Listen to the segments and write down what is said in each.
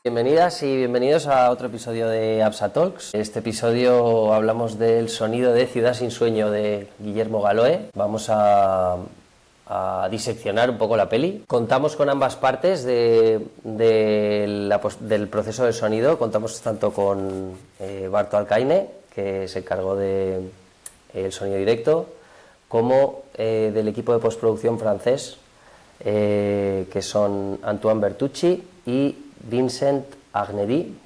Bienvenidas y bienvenidos a otro episodio de APSA TALKS. En este episodio hablamos del sonido de Ciudad sin sueño de Guillermo Galoe. Vamos a diseccionar un poco la peli. Contamos con ambas partes del proceso del sonido. Contamos tanto con Barto Alcaine, que se encargó del sonido directo, como del equipo de postproducción francés, que son Antoine Bertucci y Vicente Arnardi.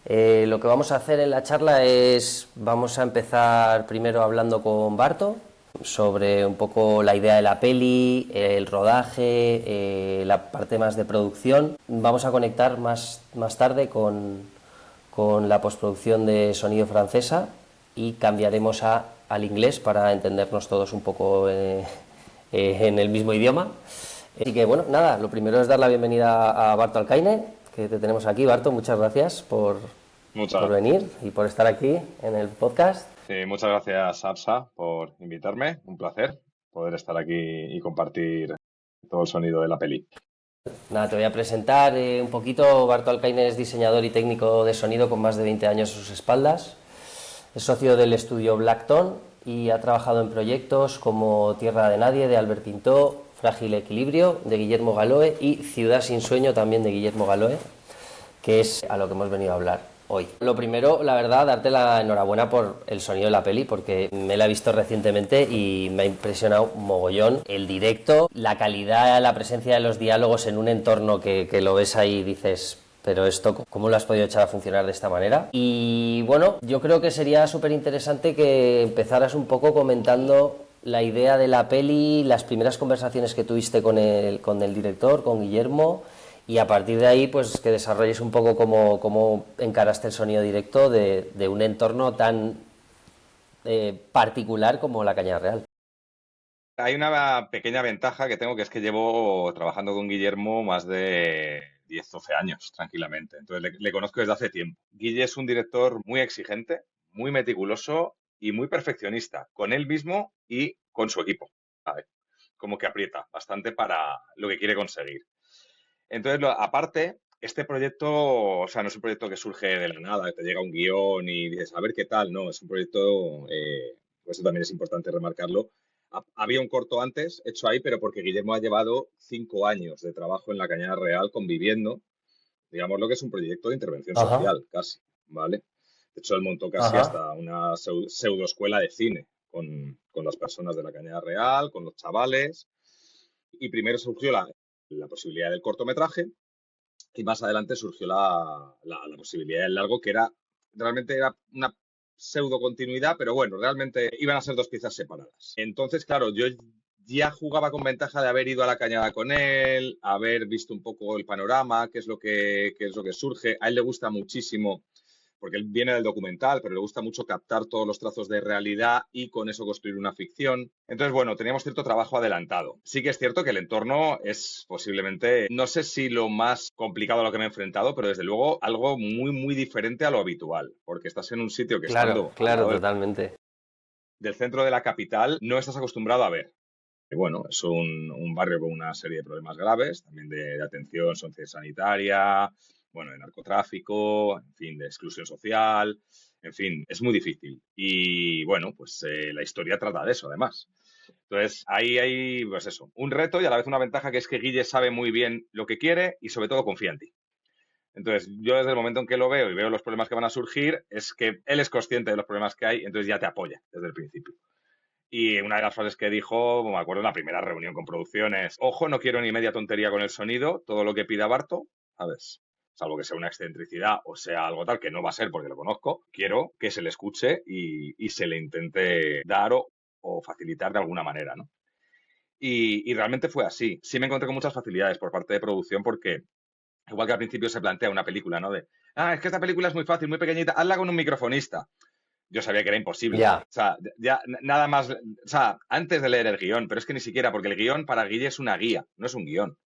Lo que vamos a hacer en la charla es, vamos a empezar primero hablando con Barto sobre un poco la idea de la peli, el rodaje, la parte más de producción. Vamos a conectar más tarde con la postproducción de sonido francesa y cambiaremos al inglés para entendernos todos un poco en el mismo idioma. Así que bueno, nada, lo primero es dar la bienvenida a Barto Alcaine, que te tenemos aquí. Barto, muchas gracias por venir y por estar aquí en el podcast. Sí, muchas gracias, APSA, por invitarme. Un placer poder estar aquí y compartir todo el sonido de la peli. Nada, te voy a presentar un poquito. Barto Alcaine es diseñador y técnico de sonido con más de 20 años a sus espaldas. Es socio del estudio Blackton y ha trabajado en proyectos como Tierra de Nadie, de Albert Pintó, Frágil Equilibrio, de Guillermo Galoe, y Ciudad sin sueño, también de Guillermo Galoe, que es a lo que hemos venido a hablar hoy. Lo primero, la verdad, darte la enhorabuena por el sonido de la peli, porque me la he visto recientemente y me ha impresionado mogollón el directo, la calidad, la presencia de los diálogos en un entorno que lo ves ahí y dices, pero esto, ¿cómo lo has podido echar a funcionar de esta manera? Y bueno, yo creo que sería súper interesante que empezaras un poco comentando la idea de la peli, las primeras conversaciones que tuviste con el director, con Guillermo, y a partir de ahí pues que desarrolles un poco cómo encaraste el sonido directo de un entorno tan particular como la Cañada Real. Hay una pequeña ventaja que tengo, que es que llevo trabajando con Guillermo más de 10-12 años, tranquilamente. Entonces le conozco desde hace tiempo. Guille es un director muy exigente, muy meticuloso y muy perfeccionista con él mismo y con su equipo, ¿sabes? Como que aprieta bastante para lo que quiere conseguir. Entonces, aparte, este proyecto, o sea, no es un proyecto que surge de la nada, que te llega un guión y dices, a ver qué tal, no, es un proyecto, eso también es importante remarcarlo. Había un corto antes hecho ahí, pero porque Guillermo ha llevado 5 años de trabajo en la Cañada Real conviviendo, digamos lo que es un proyecto de intervención social, casi, ¿vale? De hecho, él montó casi hasta una pseudoescuela de cine con las personas de la Cañada Real, con los chavales, y primero surgió la posibilidad del cortometraje y más adelante surgió la posibilidad del largo, que realmente era una pseudo continuidad, pero bueno, realmente iban a ser dos piezas separadas. Entonces, claro, yo ya jugaba con ventaja de haber ido a la Cañada con él, haber visto un poco el panorama, qué es lo que surge. A él le gusta muchísimo, porque él viene del documental, pero le gusta mucho captar todos los trazos de realidad y con eso construir una ficción. Entonces, bueno, teníamos cierto trabajo adelantado. Sí que es cierto que el entorno es posiblemente, no sé si lo más complicado a lo que me he enfrentado, pero desde luego algo muy, muy diferente a lo habitual, porque estás en un sitio que Claro, totalmente. Del centro de la capital no estás acostumbrado a ver. Y bueno, es un barrio con una serie de problemas graves, también de atención sociosanitaria, bueno, de narcotráfico, en fin, de exclusión social, en fin, es muy difícil. Y bueno, pues la historia trata de eso, además. Entonces, ahí hay, pues eso, un reto y a la vez una ventaja, que es que Guille sabe muy bien lo que quiere y sobre todo confía en ti. Entonces, yo desde el momento en que lo veo y veo los problemas que van a surgir, es que él es consciente de los problemas que hay, entonces ya te apoya desde el principio. Y una de las frases que dijo, me acuerdo en la primera reunión con producciones, ojo, no quiero ni media tontería con el sonido, todo lo que pida Barto, ¿sabes? Salvo que sea una excentricidad o sea algo tal, que no va a ser porque lo conozco, quiero que se le escuche y se le intente dar o facilitar de alguna manera, ¿no? Y realmente fue así. Sí me encontré con muchas facilidades por parte de producción, porque igual que al principio se plantea una película, ¿no? Es que esta película es muy fácil, muy pequeñita, hazla con un microfonista. Yo sabía que era imposible. Ya. O sea, ya nada más, o sea, antes de leer el guión, pero es que ni siquiera, porque el guión para Guille es una guía, no es un guión.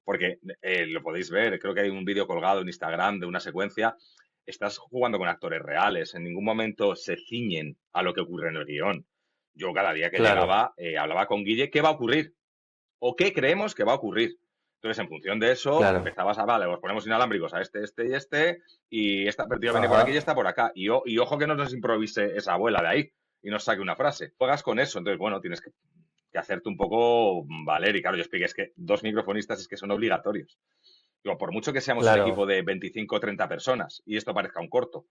Porque lo podéis ver, creo que hay un vídeo colgado en Instagram de una secuencia, estás jugando con actores reales, en ningún momento se ciñen a lo que ocurre en el guión. Yo cada día que llegaba hablaba con Guille, ¿qué va a ocurrir? ¿O qué creemos que va a ocurrir? Entonces, en función de eso, claro. empezabas a, vale, os ponemos inalámbricos a este y este, y esta partida viene por aquí y Ajá, esta por acá. Y ojo que no nos improvise esa abuela de ahí y nos saque una frase. Juegas con eso, entonces, bueno, tienes que hacerte un poco valer. Y claro, yo expliqué, es que 2 microfonistas es que son obligatorios. Digo, por mucho que seamos un claro, equipo de 25 o 30 personas y esto parezca un corto,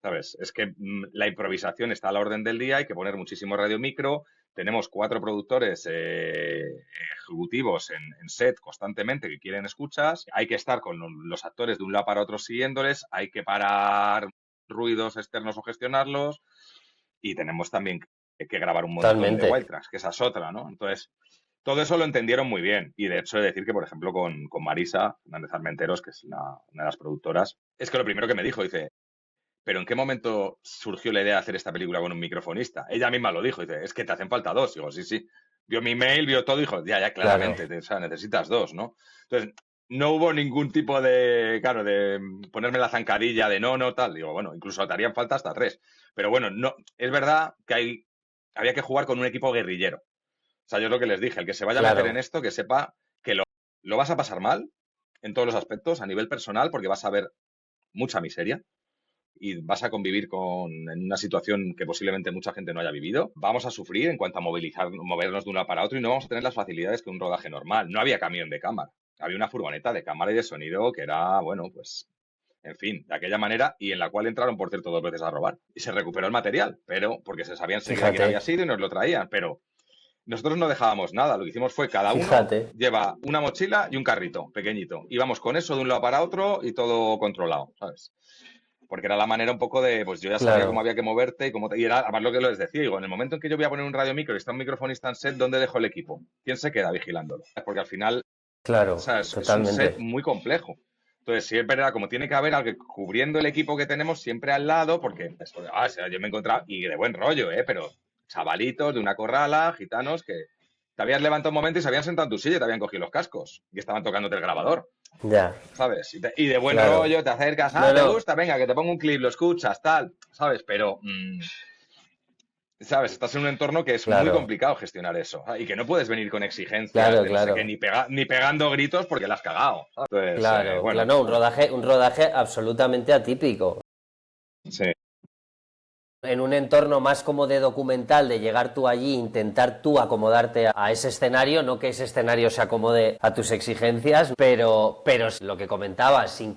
¿sabes? Es que la improvisación está a la orden del día, hay que poner muchísimo radio micro. Tenemos 4 productores ejecutivos en set constantemente que quieren escuchas. Hay que estar con los actores de un lado para otro siguiéndoles. Hay que parar ruidos externos o gestionarlos. Y tenemos también que grabar un montón de totalmente. wild tracks, que esa es otra, ¿no? Entonces, todo eso lo entendieron muy bien. Y de hecho, he de decir que, por ejemplo, con Marisa Fernández Armenteros, que es una de las productoras, es que lo primero que me dijo, dice, ¿pero en qué momento surgió la idea de hacer esta película con un microfonista? Ella misma lo dijo, dice, es que te hacen falta 2. Digo, sí, sí. Vio mi mail, vio todo y dijo, ya, Claro, claramente, o sea, necesitas 2, ¿no? Entonces, no hubo ningún tipo de, claro, de ponerme la zancadilla de no, tal. Digo, bueno, incluso te harían falta hasta 3. Pero bueno, no, es verdad que había que jugar con un equipo guerrillero. O sea, yo es lo que les dije, el que se vaya a meter en claro, esto, que sepa que lo vas a pasar mal en todos los aspectos, a nivel personal, porque vas a ver mucha miseria y vas a convivir en una situación que posiblemente mucha gente no haya vivido. Vamos a sufrir en cuanto a movernos de un lado para otro y no vamos a tener las facilidades que un rodaje normal. No había camión de cámara, había una furgoneta de cámara y de sonido que era, bueno, pues, en fin, de aquella manera y en la cual entraron, por cierto, 2 veces a robar. Y se recuperó el material, pero porque se sabía enseguida quién había fíjate, sido y nos lo traían, pero nosotros no dejábamos nada, lo que hicimos fue cada uno fíjate, lleva una mochila y un carrito pequeñito. Íbamos con eso de un lado para otro y todo controlado, ¿sabes? Porque era la manera un poco de, pues yo ya sabía cómo claro, había que moverte y era además lo que les decía, digo, en el momento en que yo voy a poner un radio micro y está un microfonista en set, ¿dónde dejo el equipo? ¿Quién se queda vigilándolo? Porque al final, o claro, sea, es un set totalmente. muy complejo. Entonces, sí es verdad, como tiene que haber alguien cubriendo el equipo que tenemos siempre al lado, porque o sea, yo me he encontrado, y de buen rollo, pero chavalitos de una corrala, gitanos, que te habías levantado un momento y se habían sentado en tu silla y te habían cogido los cascos y estaban tocándote el grabador. Ya, ¿Sabes? Y de buen claro. rollo te acercas, No, ¿te no, gusta? Venga, que te pongo un clip, lo escuchas, tal, ¿sabes? Pero, ¿sabes? Estás en un entorno que es muy claro, complicado gestionar eso y que no puedes venir con exigencias claro, de no sé qué, claro. ni pegando gritos porque la has cagado. ¿Sabes? Entonces, Claro, claro, bueno, no, un rodaje absolutamente atípico. sí, En un entorno más como de documental, de llegar tú allí, intentar tú acomodarte a ese escenario, no que ese escenario se acomode a tus exigencias, pero lo que comentabas, sin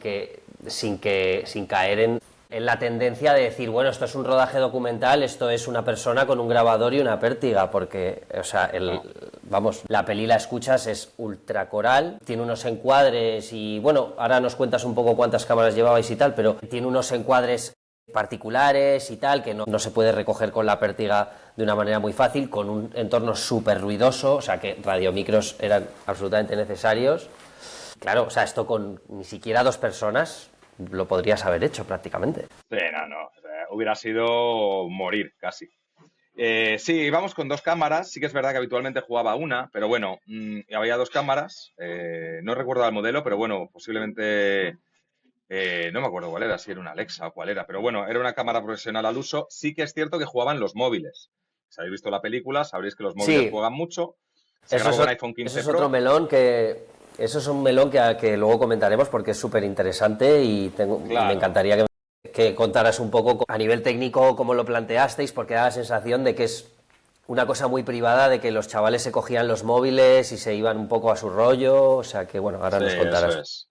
caer en la tendencia de decir, bueno, esto es un rodaje documental, esto es una persona con un grabador y una pértiga, porque, o sea, no. vamos, la peli la escuchas, es ultra coral, tiene unos encuadres y, bueno, ahora nos cuentas un poco cuántas cámaras llevabais y tal, pero tiene unos encuadres particulares y tal, que no se puede recoger con la pértiga de una manera muy fácil, con un entorno súper ruidoso, o sea que radiomicros eran absolutamente necesarios. Claro, o sea, esto con ni siquiera 2 personas lo podrías haber hecho prácticamente. Sí, no. O sea, hubiera sido morir casi. Sí, íbamos con 2 cámaras. Sí que es verdad que habitualmente jugaba una, pero bueno, había 2 cámaras. No recuerdo el modelo, pero bueno, posiblemente no me acuerdo cuál era, si era una Alexa o cuál era, pero bueno, era una cámara profesional al uso. Sí que es cierto que jugaban los móviles. Si habéis visto la película, sabréis que los móviles Sí, juegan mucho. Se eso grabó es, con iPhone eso 15 es otro Pro. melón que... Eso es un melón que luego comentaremos porque es súper interesante y me Claro, encantaría que contaras un poco a nivel técnico cómo lo planteasteis, porque da la sensación de que es una cosa muy privada, de que los chavales se cogían los móviles y se iban un poco a su rollo, o sea que bueno, ahora sí, nos eso contarás. es.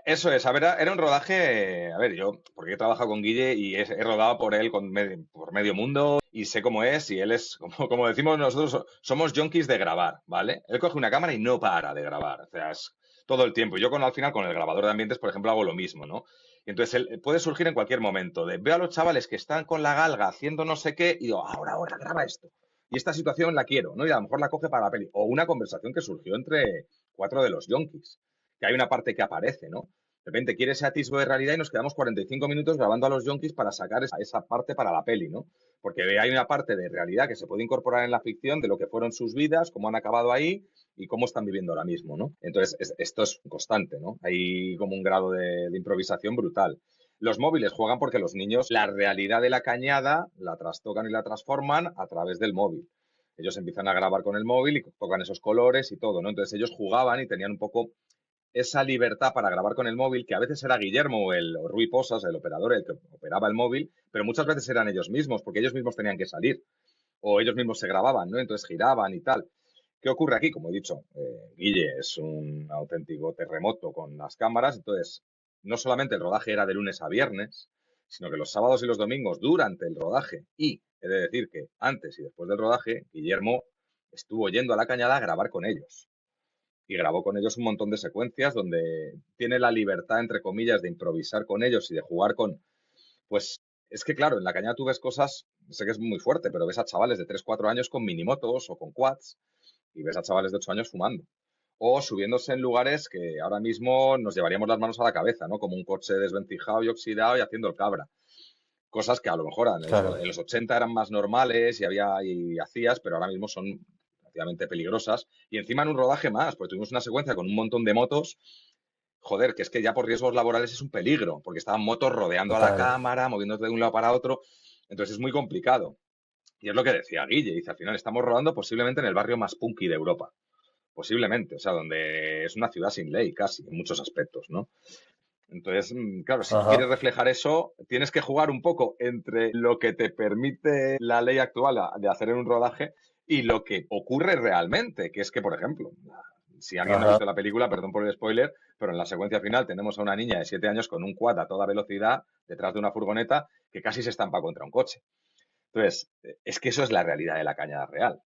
Eso es, a ver, era un rodaje, a ver, yo, porque he trabajado con Guille y he rodado por él por medio mundo y sé cómo es y él es, como decimos nosotros, somos junkies de grabar, ¿vale? Él coge una cámara y no para de grabar, o sea, es todo el tiempo. Yo al final con el grabador de ambientes, por ejemplo, hago lo mismo, ¿no? Y entonces él puede surgir en cualquier momento, veo a los chavales que están con la galga haciendo no sé qué y digo, ahora, graba esto. Y esta situación la quiero, ¿no? Y a lo mejor la coge para la peli. O una conversación que surgió entre 4 de los junkies que hay una parte que aparece, ¿no? De repente quiere ese atisbo de realidad y nos quedamos 45 minutos grabando a los yonkis para sacar esa parte para la peli, ¿no? Porque hay una parte de realidad que se puede incorporar en la ficción de lo que fueron sus vidas, cómo han acabado ahí y cómo están viviendo ahora mismo, ¿no? Entonces, esto es constante, ¿no? Hay como un grado de improvisación brutal. Los móviles juegan porque los niños la realidad de la cañada la trastocan y la transforman a través del móvil. ellos empiezan a grabar con el móvil y tocan esos colores y todo, ¿no? Entonces ellos jugaban y tenían un poco esa libertad para grabar con el móvil, que a veces era Guillermo o Rui Posas, el operador, el que operaba el móvil, pero muchas veces eran ellos mismos, porque ellos mismos tenían que salir, o ellos mismos se grababan, ¿no? Entonces giraban y tal. ¿Qué ocurre aquí? Como he dicho, Guille es un auténtico terremoto con las cámaras, entonces no solamente el rodaje era de lunes a viernes, sino que los sábados y los domingos durante el rodaje, y he de decir que antes y después del rodaje, Guillermo estuvo yendo a la Cañada a grabar con ellos. Y grabó con ellos un montón de secuencias donde tiene la libertad, entre comillas, de improvisar con ellos y de jugar con... Pues es que, claro, en la Cañada tú ves cosas, sé que es muy fuerte, pero ves a chavales de 3 4 años con minimotos o con quads y ves a chavales de 8 años fumando. O subiéndose en lugares que ahora mismo nos llevaríamos las manos a la cabeza, ¿no? Como un coche desvencijado y oxidado y haciendo el cabra. Cosas que a lo mejor Claro. en los 80 eran más normales y hacías, pero ahora mismo son relativamente peligrosas. Y encima en un rodaje más, porque tuvimos una secuencia con un montón de motos. Joder, que es que ya por riesgos laborales es un peligro, porque estaban motos rodeando a la Total. cámara, moviéndose de un lado para otro. Entonces es muy complicado. Y es lo que decía Guille, dice, al final estamos rodando posiblemente en el barrio más punky de Europa. Posiblemente, o sea, donde es una ciudad sin ley casi, en muchos aspectos, ¿no? Entonces, claro, si quieres Ajá. reflejar eso, tienes que jugar un poco entre lo que te permite la ley actual de hacer en un rodaje y lo que ocurre realmente, que es que, por ejemplo, si alguien no ha Ajá. visto la película, perdón por el spoiler, pero en la secuencia final tenemos a una niña de 7 años con un quad a toda velocidad detrás de una furgoneta que casi se estampa contra un coche. Entonces, es que eso es la realidad de la cañada real.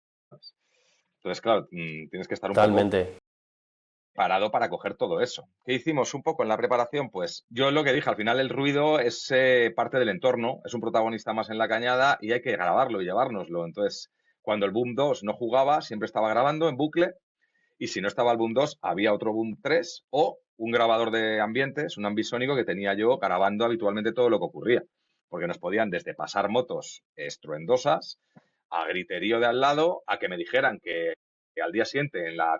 Entonces, claro, tienes que estar un poco Totalmente. parado para coger todo eso. ¿Qué hicimos un poco en la preparación? Pues yo lo que dije, al final el ruido es parte del entorno, es un protagonista más en la cañada y hay que grabarlo y llevárnoslo. Entonces, cuando el Boom 2 no jugaba, siempre estaba grabando en bucle y si no estaba el Boom 2, había otro Boom 3 o un grabador de ambientes, un ambisónico que tenía yo grabando habitualmente todo lo que ocurría. Porque nos podían desde pasar motos estruendosas a griterío de al lado, a que me dijeran que al día siguiente en la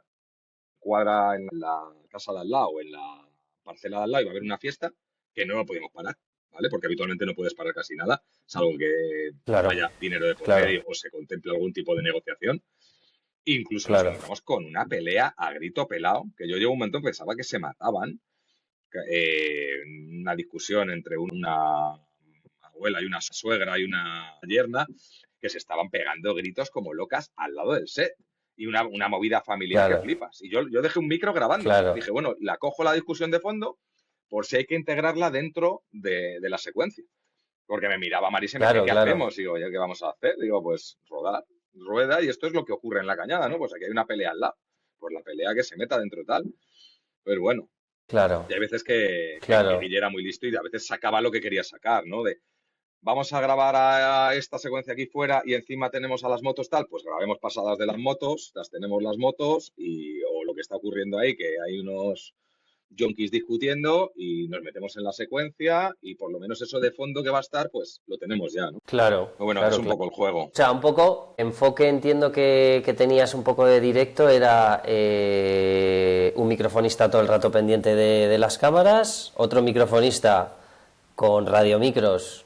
cuadra, en la casa de al lado, en la parcela de al lado, iba a haber una fiesta que no lo podíamos parar, ¿vale? Porque habitualmente no puedes parar casi nada, salvo que Claro. haya dinero de por Claro. medio o se contemple algún tipo de negociación. Incluso nos Claro. encontramos con una pelea a grito pelado, que yo llevo un momento pensaba que se mataban, una discusión entre una abuela y una suegra y una yerna, que se estaban pegando gritos como locas al lado del set. Y una movida familiar que Claro. flipas. Y yo dejé un micro grabando. Claro. Dije, bueno, la cojo la discusión de fondo por si hay que integrarla dentro de la secuencia. Porque me miraba Marisa y me decía, Claro. ¿qué Claro. hacemos? Y digo, ¿qué vamos a hacer? Digo, pues rodar, rueda, y esto es lo que ocurre en la cañada, ¿no? Pues aquí hay una pelea al lado. Pues la pelea que se meta dentro de tal. Pues bueno, Claro. y hay veces que Claro. Guille era muy listo y a veces sacaba lo que quería sacar, ¿no? De, vamos a grabar a esta secuencia aquí fuera y encima tenemos a las motos tal, pues grabemos pasadas de las motos, las tenemos las motos o lo que está ocurriendo ahí, que hay unos yonkis discutiendo y nos metemos en la secuencia y por lo menos eso de fondo que va a estar, pues lo tenemos ya, ¿no? Claro. Pero bueno, es Claro. un Claro. poco el juego. O sea, un poco, enfoque entiendo que tenías un poco de directo, era un microfonista todo el rato pendiente de las cámaras, otro microfonista con radiomicros,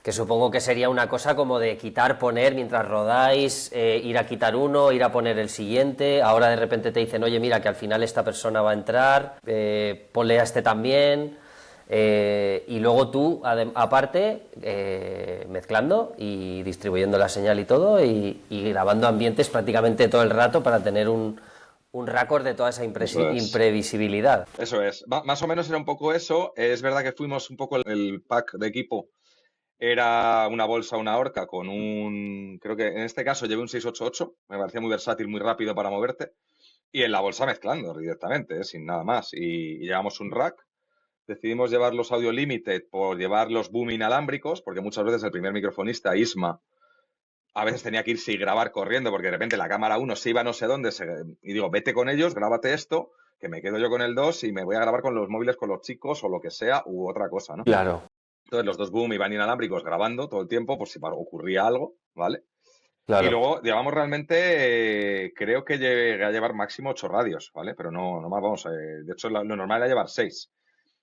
que supongo que sería una cosa como de quitar, poner mientras rodáis, ir a quitar uno, ir a poner el siguiente, ahora de repente te dicen, oye, mira que al final esta persona va a entrar, ponle a este también. Y luego tú, aparte, mezclando y distribuyendo la señal y todo, y grabando ambientes prácticamente todo el rato para tener un récord de toda esa Eso es. imprevisibilidad. Eso es. Más o menos era un poco eso. Es verdad que fuimos un poco el pack de equipo. Era una bolsa, una horca con creo que en este caso llevé un 688, me parecía muy versátil, muy rápido para moverte, y en la bolsa mezclando directamente, sin nada más. Y llevamos un rack, decidimos llevar los audio limited por llevar los boom inalámbricos, porque muchas veces el primer microfonista, Isma, a veces tenía que irse y grabar corriendo, porque de repente la cámara uno se iba no sé dónde, y digo, vete con ellos, grábate esto, que me quedo yo con el 2 y me voy a grabar con los móviles con los chicos o lo que sea, u otra cosa, ¿no? Claro, Entonces los dos boom iban inalámbricos grabando todo el tiempo por si ocurría algo, ¿vale? Y claro. luego llevamos realmente, creo que llegué a llevar máximo 8 radios, ¿vale? Pero no más, vamos, de hecho lo normal era llevar 6.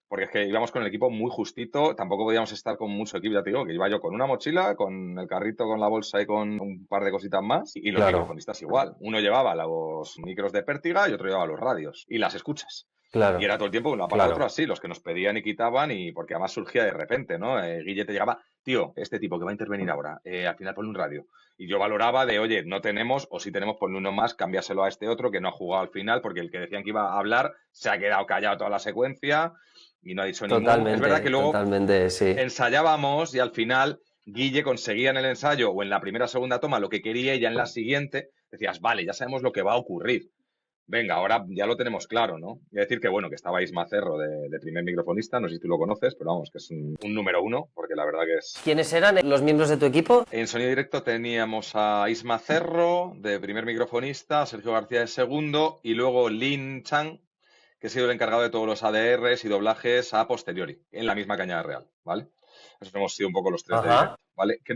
porque es que íbamos con el equipo muy justito, tampoco podíamos estar con mucho equipo, ya te digo, que iba yo con una mochila, con el carrito, con la bolsa y con un par de cositas más, y los Claro, microfonistas igual. Uno llevaba los micros de pértiga y otro llevaba los radios y las escuchas. Y claro, era todo el tiempo uno para otro claro. así, los que nos pedían y quitaban, y porque además surgía de repente, ¿no? Guille te llegaba, tío, este tipo que va a intervenir ahora, al final ponle un radio. Y yo valoraba de, oye, no tenemos, o si tenemos, ponle uno más, cámbiaselo a este otro que no ha jugado al final, porque el que decían que iba a hablar se ha quedado callado toda la secuencia y no ha dicho ningún. Es verdad que Totalmente, luego totalmente, sí. ensayábamos y al final Guille conseguía en el ensayo o en la primera o segunda toma lo que quería y ya en la siguiente decías, vale, ya sabemos lo que va a ocurrir. Venga, ahora ya lo tenemos claro, ¿no? Y decir que bueno, que estaba Isma Cerro de primer microfonista, no sé si tú lo conoces, pero vamos, que es un número uno, porque la verdad que es... ¿Quiénes eran los miembros de tu equipo? En sonido directo teníamos a Isma Cerro de primer microfonista, Sergio García de segundo y luego Lin Chang, que ha sido el encargado de todos los ADRs y doblajes a posteriori, en la misma cañada real, ¿vale? Esos hemos sido un poco los tres de Ajá. directo, ¿vale? Que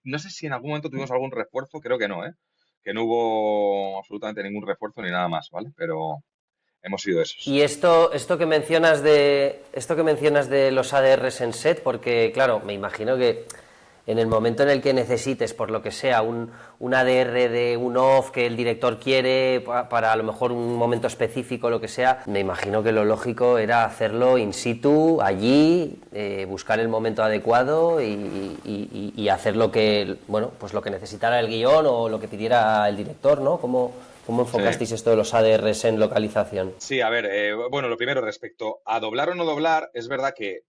no sé si en algún momento tuvimos algún refuerzo, creo que no, ¿eh? Que no hubo absolutamente ningún refuerzo ni nada más, ¿vale? Pero hemos sido esos. Y esto que mencionas de los ADRs en set, porque claro, me imagino que en el momento en el que necesites, por lo que sea, un ADR de un off que el director quiere para a lo mejor un momento específico, lo que sea, me imagino que lo lógico era hacerlo in situ, allí, buscar el momento adecuado y hacer lo que, bueno, pues lo que necesitara el guión o lo que pidiera el director, ¿no? ¿Cómo Sí. enfocasteis esto de los ADRs en localización? Sí, a ver, bueno, lo primero respecto a doblar o no doblar, es verdad que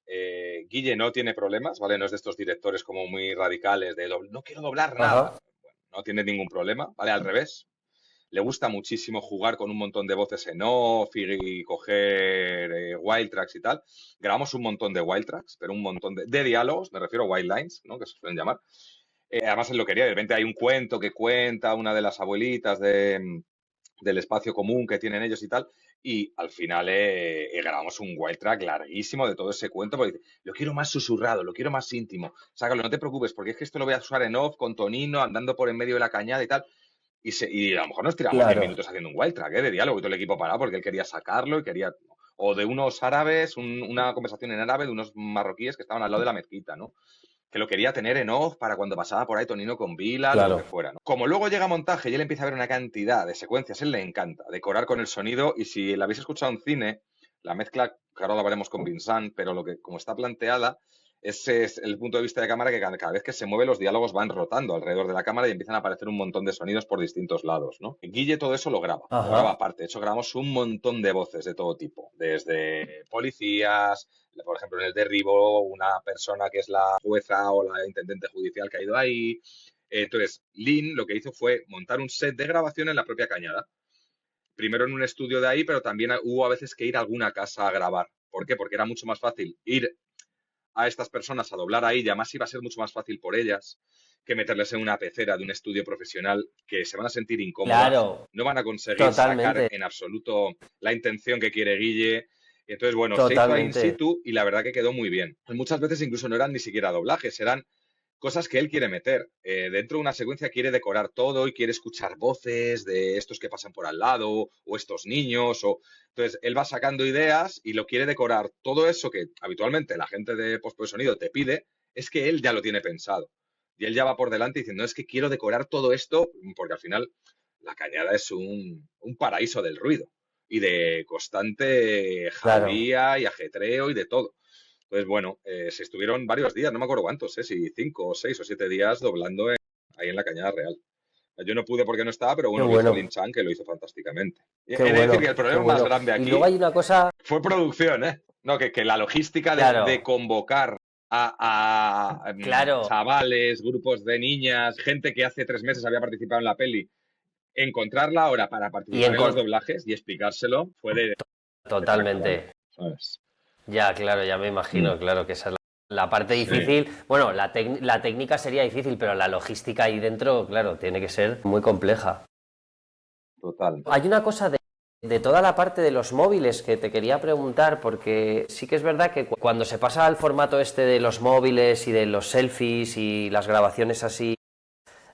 Guille no tiene problemas, ¿vale? No es de estos directores como muy radicales de no quiero doblar nada. Ajá. Bueno, no tiene ningún problema, ¿vale? Al revés. Le gusta muchísimo jugar con un montón de voces en off y coger wild tracks y tal. Grabamos un montón de wild tracks, pero un montón de diálogos, me refiero a wild lines, ¿no? Que se suelen llamar. Además, él lo quería. De repente hay un cuento que cuenta una de las abuelitas del espacio común que tienen ellos y tal. Y al final grabamos un wild track larguísimo de todo ese cuento, porque dice, lo quiero más susurrado, lo quiero más íntimo. Sácalo, no te preocupes, porque es que esto lo voy a usar en off, con tonino, andando por en medio de la cañada y tal. Y a lo mejor nos tiramos 10 Claro, minutos haciendo un wild track de diálogo y todo el equipo parado porque él quería sacarlo y quería... O de unos árabes, una conversación en árabe de unos marroquíes que estaban al lado de la mezquita, ¿no? Que lo quería tener en off para cuando pasaba por ahí Tonino con Bilal o lo que claro. fuera, ¿no? Como luego llega a montaje y él empieza a ver una cantidad de secuencias, él le encanta decorar con el sonido y si la habéis escuchado en cine, la mezcla, que ahora la veremos con Vincent, pero lo que como está planteada, ese es el punto de vista de cámara que cada vez que se mueve los diálogos van rotando alrededor de la cámara y empiezan a aparecer un montón de sonidos por distintos lados, ¿no? Guille todo eso lo graba Ajá. aparte. De hecho, grabamos un montón de voces de todo tipo, desde policías, por ejemplo, en el derribo, una persona que es la jueza o la intendente judicial que ha ido ahí. Entonces, Lynn lo que hizo fue montar un set de grabación en la propia cañada. Primero en un estudio de ahí, pero también hubo a veces que ir a alguna casa a grabar. ¿Por qué? Porque era mucho más fácil ir a estas personas a doblar ahí, y además iba a ser mucho más fácil por ellas que meterles en una pecera de un estudio profesional que se van a sentir incómodas, Claro, no van a conseguir sacar totalmente, en absoluto la intención que quiere Guille. Entonces, bueno, se hizo ahí in totalmente. situ y la verdad que quedó muy bien. Muchas veces incluso no eran ni siquiera doblajes, eran cosas que él quiere meter. Dentro de una secuencia quiere decorar todo y quiere escuchar voces de estos que pasan por al lado o estos niños. Entonces, él va sacando ideas y lo quiere decorar. Todo eso que habitualmente la gente de postpro de sonido te pide, es que él ya lo tiene pensado. Y él ya va por delante diciendo, es que quiero decorar todo esto, porque al final la cañada es un paraíso del ruido y de constante Claro. jauría y ajetreo y de todo. Entonces, bueno, se estuvieron varios días, no me acuerdo cuántos, si 5 o 6 o 7 días doblando ahí en la Cañada Real. Yo no pude porque no estaba, pero Qué bueno, lo hizo Lin bueno, Chan, que lo hizo fantásticamente. qué He de decir que bueno, el qué problema más bueno. grande Y luego aquí hay una cosa, fue producción, ¿eh? No, que la logística de claro, convocar a claro. chavales, grupos de niñas, gente que hace 3 meses había participado en la peli, encontrarla ahora para Y participar en en los doblajes y explicárselo fue de fracturarlo, totalmente. ¿sabes? Ya, claro, ya me Mm, imagino, claro que esa es la parte sí, difícil. Bueno, la técnica sería difícil, pero la logística ahí dentro, claro, tiene que ser muy compleja. total. Hay una cosa de toda la parte de los móviles que te quería preguntar, porque sí que es verdad que cuando se pasa al formato este de los móviles y de los selfies y las grabaciones así,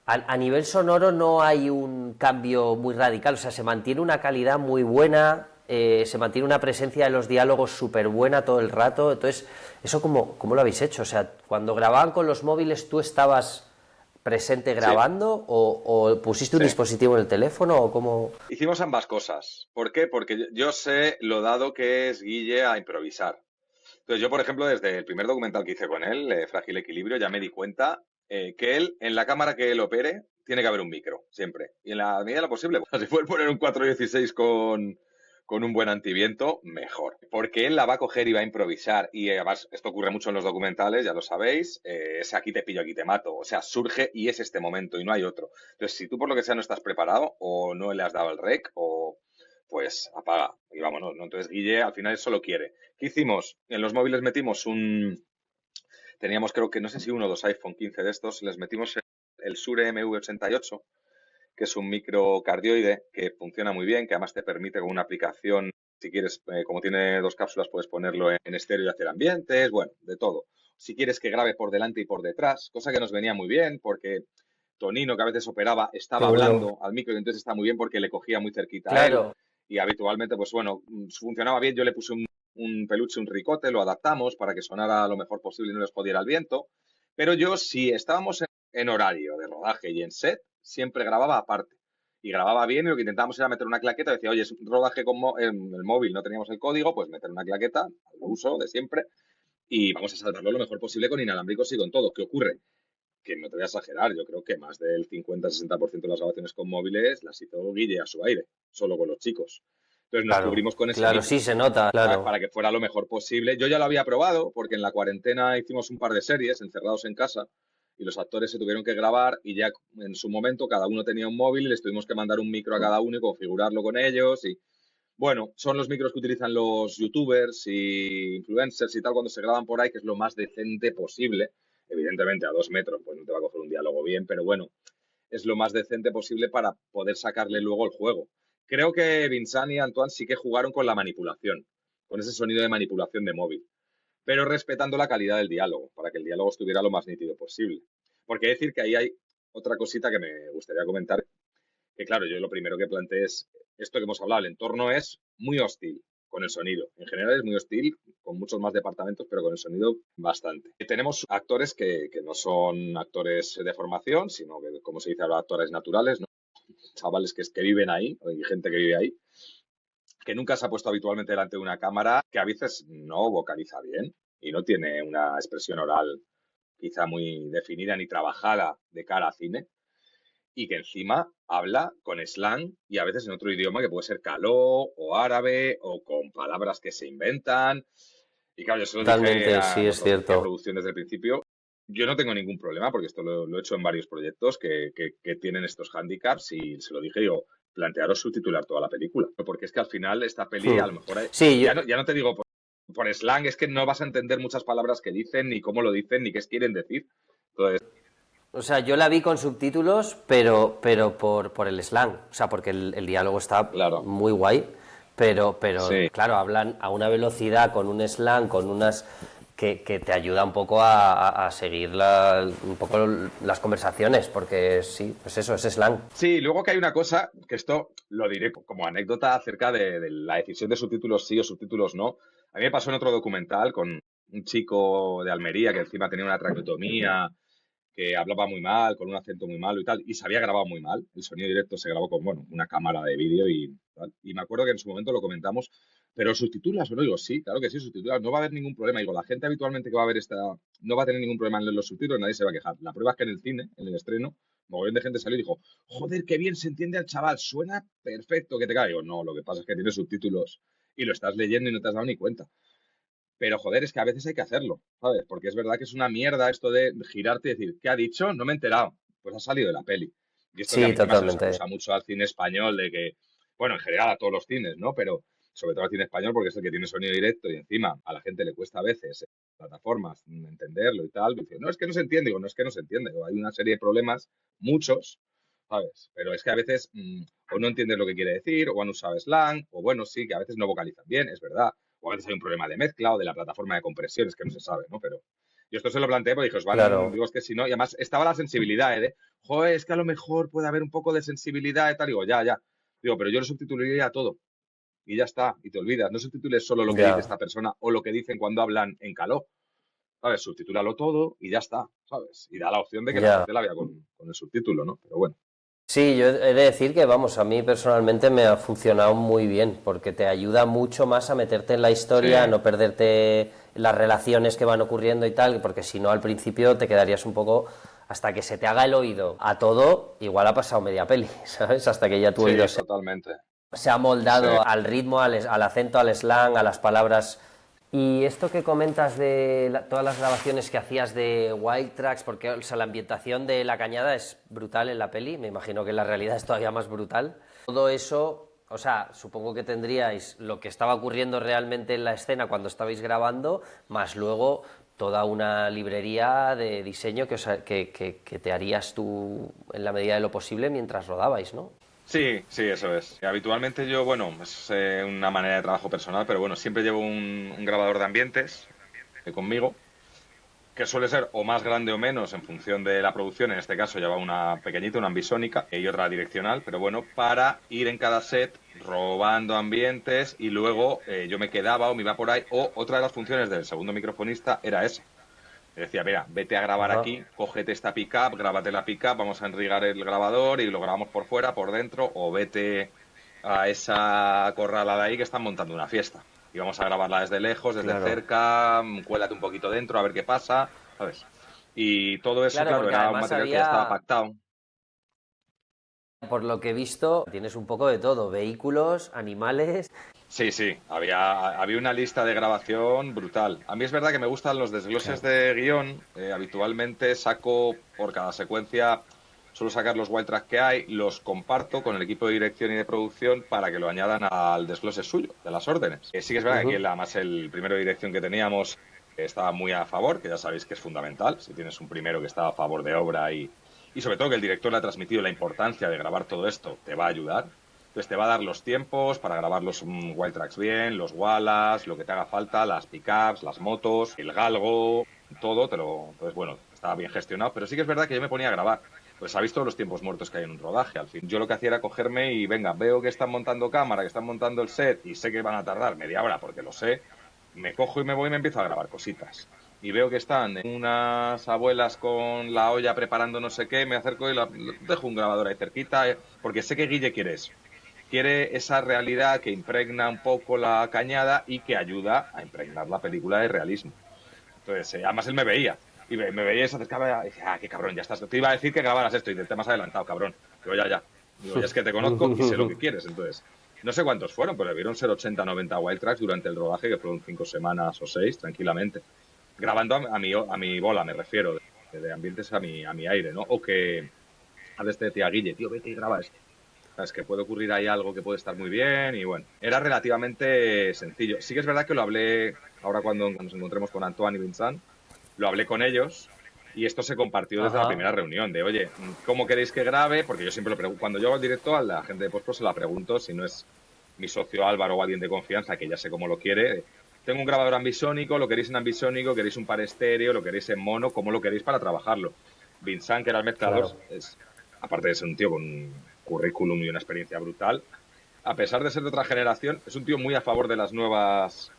a nivel sonoro no hay un cambio muy radical, o sea, se mantiene una calidad muy buena, se mantiene una presencia de los diálogos súper buena todo el rato. Entonces, ¿eso cómo lo habéis hecho? O sea, cuando grababan con los móviles, ¿tú estabas presente Sí, grabando o pusiste un sí. dispositivo en el teléfono o cómo? Hicimos ambas cosas. ¿Por qué? Porque yo sé lo dado que es Guille a improvisar. Entonces yo, por ejemplo, desde el primer documental que hice con él, Frágil Equilibrio, ya me di cuenta que él, en la cámara que él opere, tiene que haber un micro, siempre. Y en la medida de lo posible, pues, si puede poner un 416 con un buen antiviento, mejor. Porque él la va a coger y va a improvisar. Y además, esto ocurre mucho en los documentales, ya lo sabéis, es aquí te pillo, aquí te mato. O sea, surge y es este momento y no hay otro. Entonces, si tú por lo que sea no estás preparado o no le has dado el rec o pues apaga y vámonos, ¿no? Entonces Guille al final eso lo quiere. ¿Qué hicimos? En los móviles metimos teníamos creo que no sé si uno o dos iPhone 15 de estos, les metimos el Sure MV88, que es un micro cardioide que funciona muy bien, que además te permite con una aplicación, si quieres, como tiene dos cápsulas, puedes ponerlo en estéreo y hacer ambientes, bueno, de todo. Si quieres que grabe por delante y por detrás, cosa que nos venía muy bien porque Tonino, que a veces operaba, Qué estaba bueno. hablando al micro y entonces está muy bien porque le cogía muy cerquita a él Claro, y habitualmente, pues bueno, funcionaba bien. Yo le puse un peluche, un ricote, lo adaptamos para que sonara lo mejor posible y no les jodiera el viento. Pero yo, si estábamos en horario de rodaje y en set, siempre grababa aparte. Y grababa bien y lo que intentábamos era meter una claqueta. Decía, oye, es un rodaje en el móvil, no teníamos el código, pues meter una claqueta, al uso de siempre, y vamos a salvarlo lo mejor posible con inalámbricos y con todo. ¿Qué ocurre? Que no te voy a exagerar, yo creo que más del 50-60% de las grabaciones con móviles las hizo Guille a su aire, solo con los chicos. Entonces nos claro, cubrimos con ese claro, micro sí se nota, claro. para que fuera lo mejor posible. Yo ya lo había probado porque en la cuarentena hicimos un par de series encerrados en casa y los actores se tuvieron que grabar y ya en su momento cada uno tenía un móvil y les tuvimos que mandar un micro a cada uno y configurarlo con ellos y bueno, son los micros que utilizan los youtubers y influencers y tal cuando se graban por ahí, que es lo más decente posible. Evidentemente, a 2 metros, pues no te va a coger un diálogo bien, pero bueno, es lo más decente posible para poder sacarle luego el juego. Creo que Vincent y Antoine sí que jugaron con la manipulación, con ese sonido de manipulación de móvil, pero respetando la calidad del diálogo, para que el diálogo estuviera lo más nítido posible. Porque decir que ahí hay otra cosita que me gustaría comentar, que claro, yo lo primero que planteé es esto que hemos hablado, el entorno es muy hostil con el sonido. En general es muy hostil, con muchos más departamentos, pero con el sonido bastante. Y tenemos actores que no son actores de formación, sino que, como se dice ahora, actores naturales, ¿no? Chavales que viven ahí, hay gente que vive ahí, que nunca se ha puesto habitualmente delante de una cámara, que a veces no vocaliza bien y no tiene una expresión oral quizá muy definida ni trabajada de cara a cine y que encima habla con slang y a veces en otro idioma que puede ser caló o árabe o con palabras que se inventan. Y claro, yo se lo dije Totalmente, sí, nos es lo dije a cierto. producción desde el principio. Yo no tengo ningún problema porque esto lo he hecho en varios proyectos que tienen estos handicaps y se lo dije, digo, plantearos subtitular toda la película. Porque es que al final esta peli Hmm. a lo mejor Sí, ya no te digo por slang, es que no vas a entender muchas palabras que dicen, ni cómo lo dicen, ni qué quieren decir. Entonces, o sea, yo la vi con subtítulos, pero por el slang. O sea, porque el diálogo está claro, muy guay, pero sí. claro, hablan a una velocidad, con un slang, con unas que te ayuda un poco a seguir un poco las conversaciones, porque sí, pues eso, es slang. Sí, luego que hay una cosa, que esto lo diré como anécdota acerca de la decisión de subtítulos sí o subtítulos no. A mí me pasó en otro documental con un chico de Almería que encima tenía una traqueotomía, que hablaba muy mal, con un acento muy malo y tal, y se había grabado muy mal. El sonido directo se grabó con, bueno, una cámara de vídeo y tal. Y me acuerdo que en su momento lo comentamos, pero subtitulas, ¿o no? Digo, sí, claro que sí, subtitulas, no va a haber ningún problema. Digo, la gente habitualmente que va a ver esta, no va a tener ningún problema en leer los subtítulos, nadie se va a quejar. La prueba es que en el cine, en el estreno, mogollón de gente salió y dijo, joder, qué bien se entiende al chaval, suena perfecto que te cae. Digo, no, lo que pasa es que tiene subtítulos y lo estás leyendo y no te has dado ni cuenta. Pero joder, es que a veces hay que hacerlo, ¿sabes? Porque es verdad que es una mierda esto de girarte y decir, ¿qué ha dicho? No me he enterado. Pues ha salido de la peli. Y esto que Sí, encima se nos totalmente. acusa mucho al cine español de que, bueno, en general a todos los cines, ¿no? Pero sobre todo al cine español porque es el que tiene sonido directo y encima a la gente le cuesta a veces en plataformas entenderlo y tal. Dice, no, es que no se entiende. Digo, no es que no se entiende. Digo, hay una serie de problemas, muchos, ¿sabes? Pero es que a veces o no entiendes lo que quiere decir, o han usado slang, o bueno, sí, que a veces no vocalizan bien, es verdad. O a veces hay un problema de mezcla o de la plataforma de compresiones que no se sabe, ¿no? Pero yo esto se lo planteé porque dije, os van, Claro. digo, es que si no, y además estaba la sensibilidad, ¿eh? De, joder, es que a lo mejor puede haber un poco de sensibilidad y tal. Digo, ya, ya. Digo, pero yo lo subtitularía todo. y ya está, y te olvidas. No subtitules solo lo que dice Ya. esta persona o lo que dicen cuando hablan en caló, ¿sabes? Subtitúlalo todo y ya está, ¿sabes? Y da la opción de que la Ya. gente la vea con el subtítulo, ¿no? Pero bueno. Sí, yo he de decir que, vamos, a mí personalmente me ha funcionado muy bien, porque te ayuda mucho más a meterte en la Sí, historia, a no perderte las relaciones que van ocurriendo y tal, porque si no al principio te quedarías un poco, hasta que se te haga el oído a todo, igual ha pasado media peli, ¿sabes? Hasta que ya tu oído sí, se, totalmente. se ha Sí. moldado al ritmo, al acento, al slang, a las palabras. Y esto que comentas de todas las grabaciones que hacías de wild tracks, porque o sea, la ambientación de La Cañada es brutal en la peli, me imagino que en la realidad es todavía más brutal. Todo eso, o sea, supongo que tendríais lo que estaba ocurriendo realmente en la escena cuando estabais grabando, más luego toda una librería de diseño que te harías tú en la medida de lo posible mientras rodabais, ¿no? Sí, sí, eso es. Habitualmente yo, bueno, es una manera de trabajo personal, pero bueno, siempre llevo un grabador de ambientes conmigo, que suele ser o más grande o menos en función de la producción. En este caso lleva una pequeñita, una ambisónica y otra direccional, pero bueno, para ir en cada set robando ambientes y luego yo me quedaba o me iba por ahí, o otra de las funciones del segundo microfonista era esa. Le decía, mira, vete a grabar Ajá. aquí, cógete esta pickup, grábate la pickup, vamos a enrigar el grabador y lo grabamos por fuera, por dentro, o vete a esa corralada ahí que están montando una fiesta. Y vamos a grabarla desde lejos, desde Claro. cerca, cuélate un poquito dentro a ver qué pasa, ¿sabes? Y todo eso, Claro, claro, porque era un además material que ya estaba había, pactado. por lo que he visto, tienes un poco de todo, vehículos, animales. Sí, sí, había una lista de grabación brutal. A mí es verdad que me gustan los desgloses Claro. de guión. Habitualmente saco por cada secuencia, suelo sacar los wild tracks que hay, los comparto con el equipo de dirección y de producción para que lo añadan al desglose suyo, de las órdenes. Sí que es verdad que aquí, Ujú. además, el primero de dirección que teníamos estaba muy a favor, que ya sabéis que es fundamental. Si tienes un primero que está a favor de obra y sobre todo que el director le ha transmitido la importancia de grabar todo esto, te va a ayudar. Entonces te va a dar los tiempos para grabar los wild tracks bien, los walas, lo que te haga falta, las pickups, las motos, el galgo, todo, entonces bueno, estaba bien gestionado, pero sí que es verdad que yo me ponía a grabar. Pues ha visto los tiempos muertos que hay en un rodaje. Al fin, yo lo que hacía era cogerme y venga, veo que están montando cámara, que están montando el set y sé que van a tardar media hora porque lo sé, me cojo y me voy y me empiezo a grabar cositas. Y veo que están unas abuelas con la olla preparando no sé qué, me acerco y dejo un grabador ahí cerquita, porque sé que Guille quiere eso. Quiere esa realidad que impregna un poco la cañada y que ayuda a impregnar la película de realismo. Entonces, además él me veía. Y me veía y se acercaba y decía, qué cabrón, ya estás. Te iba a decir que grabaras esto y te más adelantado, cabrón. Digo, ya, ya. Digo, ya es que te conozco y sé lo que quieres. Entonces, no sé cuántos fueron, pero debieron ser 80, 90 wild tracks durante el rodaje, que fueron 5 semanas o 6, tranquilamente. Grabando a mi bola, me refiero, de ambientes a mi aire, ¿no? O que a veces te decía, Guille, tío, vete y graba esto. ¿Sabes? Que puede ocurrir ahí algo que puede estar muy bien y bueno, era relativamente sencillo. Sí que es verdad que lo hablé ahora cuando nos encontremos con Antoine y Vincent, lo hablé con ellos y esto se compartió desde la Ajá. primera reunión de, oye, ¿cómo queréis que grabe? Porque yo siempre lo pregunto, cuando yo hago el directo a la gente de postpro se la pregunto, si no es mi socio Álvaro o alguien de confianza que ya sé cómo lo quiere. Tengo un grabador ambisónico, lo queréis en ambisónico, queréis un par estéreo, lo queréis en mono, ¿cómo lo queréis para trabajarlo? Vincent, que era el mezclador, Claro. aparte de ser un tío con un currículum y una experiencia brutal, a pesar de ser de otra generación, es un tío muy a favor de las nuevas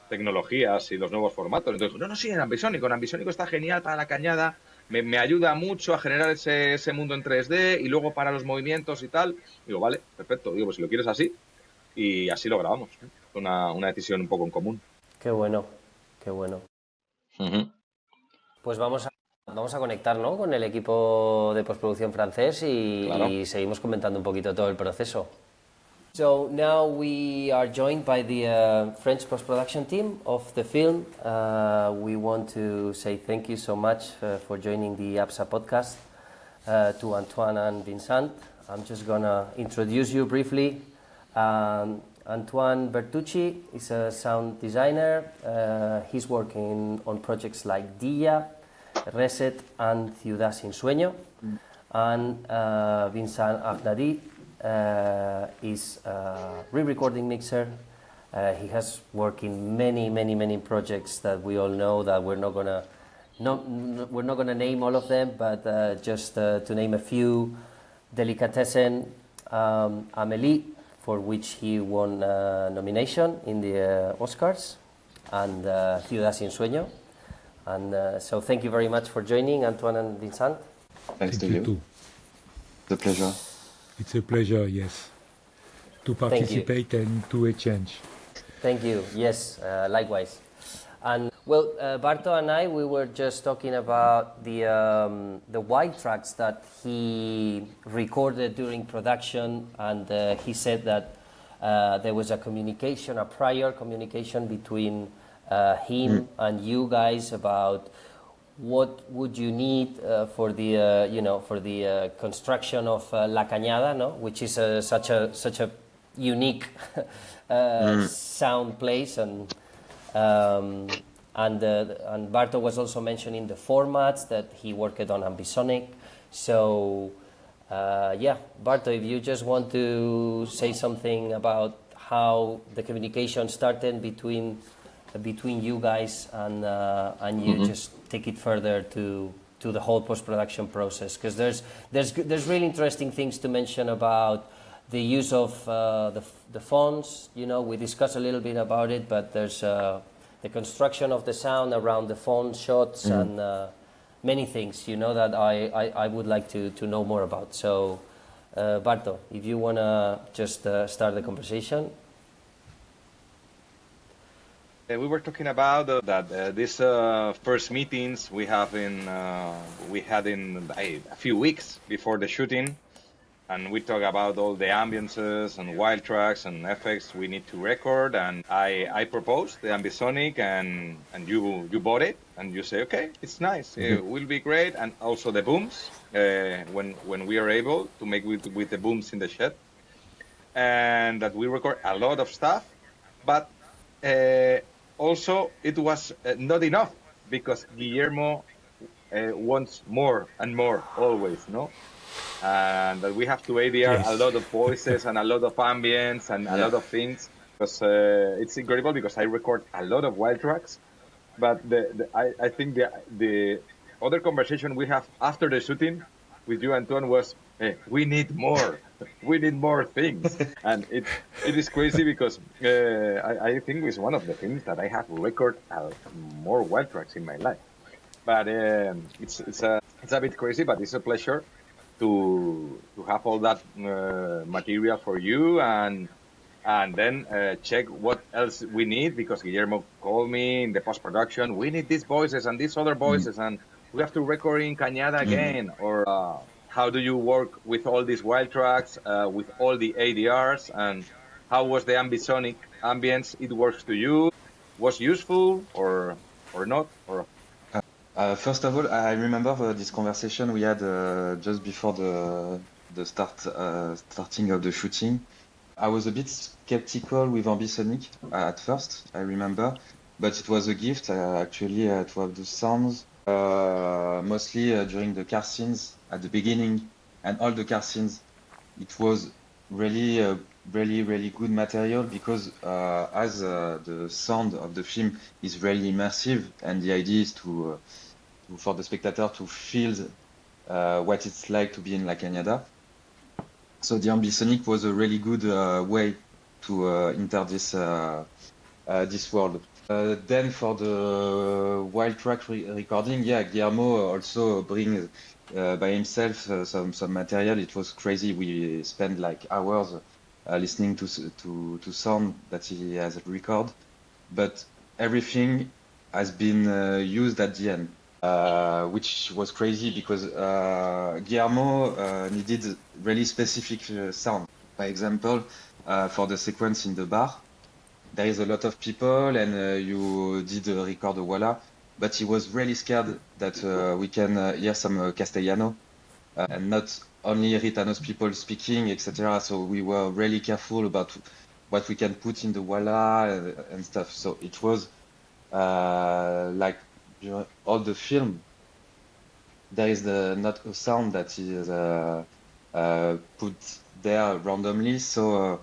tecnologías y los nuevos formatos. Entonces, no, no, sí, en ambisónico está genial para la cañada, me ayuda mucho a generar ese mundo en 3D y luego para los movimientos y tal. Digo, vale, perfecto. Digo, pues si lo quieres así, y así lo grabamos. Una decisión un poco en común. Qué bueno. Qué bueno. Ujú. Pues vamos a conectar, ¿no?, con el equipo de postproducción francés Claro. y seguimos comentando un poquito todo el proceso. So now we are joined by the French post-production team of the film. We want to say thank you so much for joining the APSA podcast to Antoine and Vincent. I'm just gonna introduce you briefly. Antoine Bertucci is a sound designer. He's working on projects like Dia, Reset, and Ciudad sin sueño. And Vincent Arnardi is a re-recording mixer. He has worked in many projects that we all know that we're not gonna name all of them, but just to name a few: Delicatessen, Amélie, for which he won a nomination in the Oscars, and Ciudad sin sueño. And so thank you very much for joining, Antoine and Vincent. Thanks to you. Too. It's a pleasure. It's a pleasure, yes, to participate and to exchange. Thank you. Yes, likewise. And well, Barto and I, we were just talking about the wild tracks that he recorded during production, and he said that there was a prior communication between him and you guys about what would you need for the construction of La Cañada, no? Which is such a unique sound place, and Barto was also mentioning the formats that he worked on ambisonic. So Barto, if you just want to say something about how the communication started between you guys, and you just take it further to the whole post-production process, because there's really interesting things to mention about the use of the fonts. We discussed a little bit about it, but there's the construction of the sound around the font shots and many things, that I would like to know more about. So, Barto, if you want to just start the conversation. We were talking about that these first meetings we had in a few weeks before the shooting, and we talk about all the ambiances and wild tracks and effects we need to record. And I proposed the ambisonic, and you bought it, and you say, okay, it's nice, it will be great. And also the booms, when we are able to make with the booms in the shed, and that we record a lot of stuff, but also it was not enough, because Guillermo wants more and more always, no? And that we have to ADR a lot of voices and a lot of ambience and a lot of things, because it's incredible, because I record a lot of wild tracks, but I think the other conversation we have after the shooting with you, Antoine, was, hey, we need more. We need more things. And it is crazy, because I think it's one of the things that I have recorded more wild tracks in my life. But it's a bit crazy, but it's a pleasure to have all that material for you, and then check what else we need, because Guillermo called me in the post-production, we need these voices and these other voices, and we have to record in Cañada again, or how do you work with all these wild tracks, with all the ADRs, and how was the ambisonic ambience it works to you? Was useful or not? Or first of all, I remember this conversation we had just before the starting of the shooting. I was a bit skeptical with ambisonic at first, I remember, but it was a gift actually to have the sounds, mostly during the car scenes at the beginning, and all the car scenes. It was really really good material, because as the sound of the film is really immersive, and the idea is for the spectator to feel what it's like to be in La Cañada. So the ambisonic was a really good way to enter this world. Then for the wild track recording, Guillermo also brings by himself some material. It was crazy. We spent like hours listening to sound that he has recorded, but everything has been used at the end, which was crazy, because Guillermo needed really specific sound. For example, for the sequence in the bar, there is a lot of people, and you did record a walla, but he was really scared that we can hear some Castellano, and not only Ritanos people speaking, etc. So we were really careful about what we can put in the walla and stuff. So it was like all the film, there is not a sound that is put there randomly. So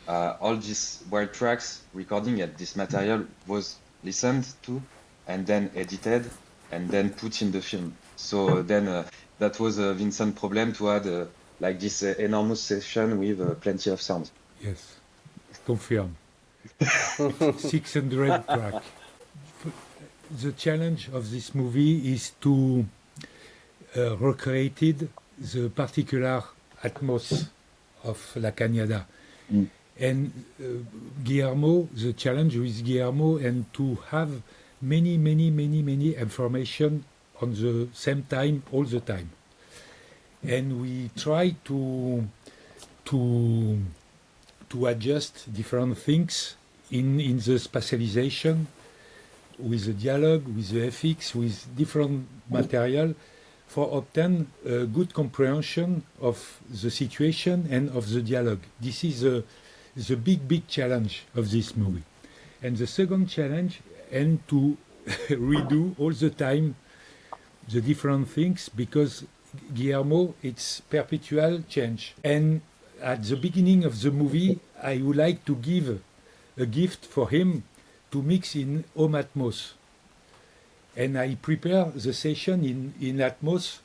all these wild tracks recording at this material was listened to, and then edited, and then put in the film. So then that was Vincent's problem, to add like this enormous session with plenty of sounds. Yes, confirm. 600 track. The challenge of this movie is to recreate the particular atmosphere of La Cañada. And Guillermo, the challenge with Guillermo, and to have many information on the same time, all the time. And we try to adjust different things in the spatialization, with the dialogue, with the FX, with different material, for obtain a good comprehension of the situation and of the dialogue. This is the big challenge of this movie. And the second challenge, and to redo all the time the different things, because Guillermo, it's perpetual change. And at the beginning of the movie, I would like to give a gift for him to mix in home atmos. And I prepare the session in atmos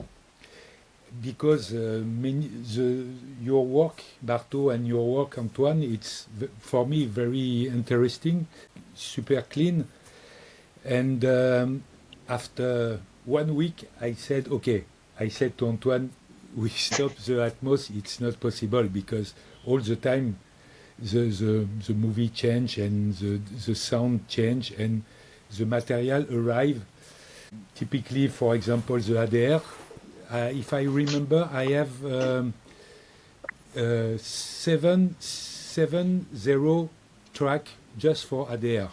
because your work, Barto, and your work, Antoine, it's for me very interesting, super clean. And after 1 week, I said to Antoine, we stop the atmos. It's not possible because all the time the movie change and the sound change and the material arrive. Typically, for example, the ADR. If I remember, I have 770 track just for ADR.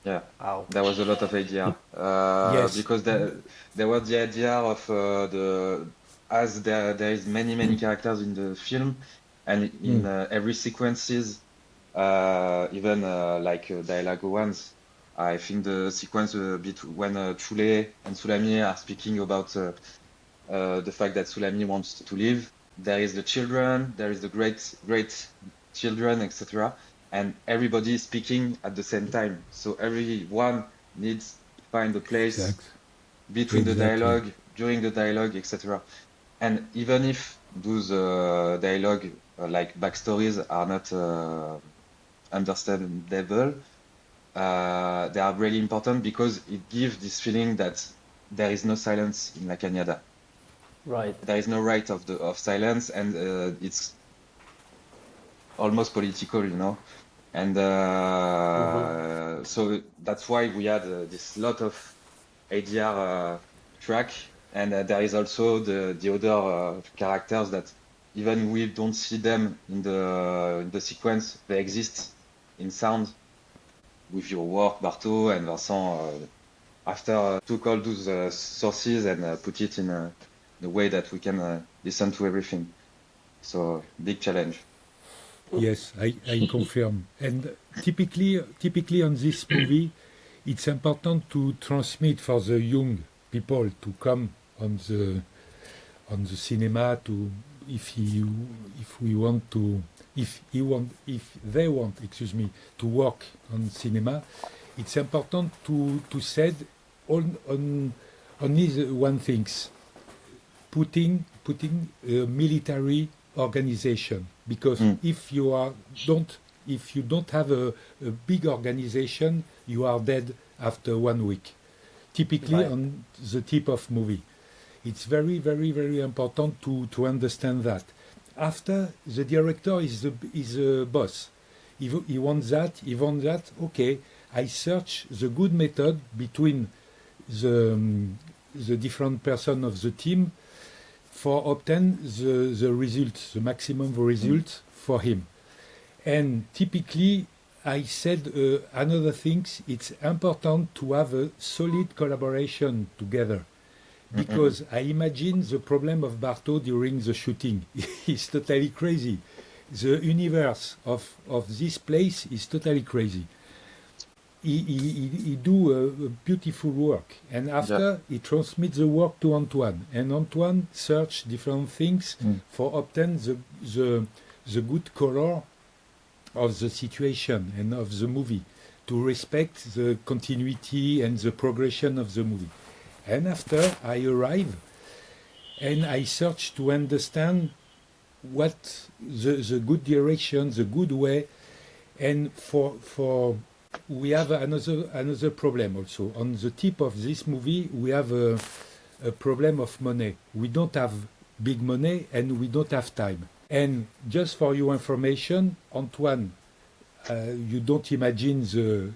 Yeah, Wow. there was a lot of idea. Yes. Because there was the idea of as there is many characters in the film, and in every sequences, even like dialogue ones. I think the sequence when Chule and Sulami are speaking about the fact that Sulami wants to leave. There is the children, there is the great children, etc. And everybody is speaking at the same time. So everyone needs to find a place between the dialogue, during the dialogue, etc. And even if those dialogue, like backstories, are not understandable, they are really important because it gives this feeling that there is no silence in La Cañada. Right. There is no right of silence, and it's almost political, And so that's why we had this lot of ADR track, and there is also the other characters that even we don't see them in the sequence, they exist in sound. With your work, Barto and Vincent, after took all those sources and put it in a way that we can listen to everything. So big challenge. Yes, I confirm. And typically on this movie, it's important to transmit for the young people to come on the cinema if they want, to work on cinema. It's important to say only one thing: putting a military organization. Because if you don't have a big organization, you are dead after 1 week. Typically on the type of movie. It's very important to understand that. After, the director is a boss. He wants that. Okay, I search the good method between the different person of the team for obtain the results, the maximum results for him. And typically, I said another thing, it's important to have a solid collaboration together. Because I imagine the problem of Barto during the shooting. He's totally crazy. The universe of this place is totally crazy. He do a beautiful work, and after he transmits the work to Antoine, and Antoine search different things for obtain the good color of the situation and of the movie, to respect the continuity and the progression of the movie. And after I arrive, and I search to understand what the good direction, the good way, and for we have another problem also. On the tip of this movie, we have a problem of money. We don't have big money and we don't have time. And just for your information, Antoine, you don't imagine the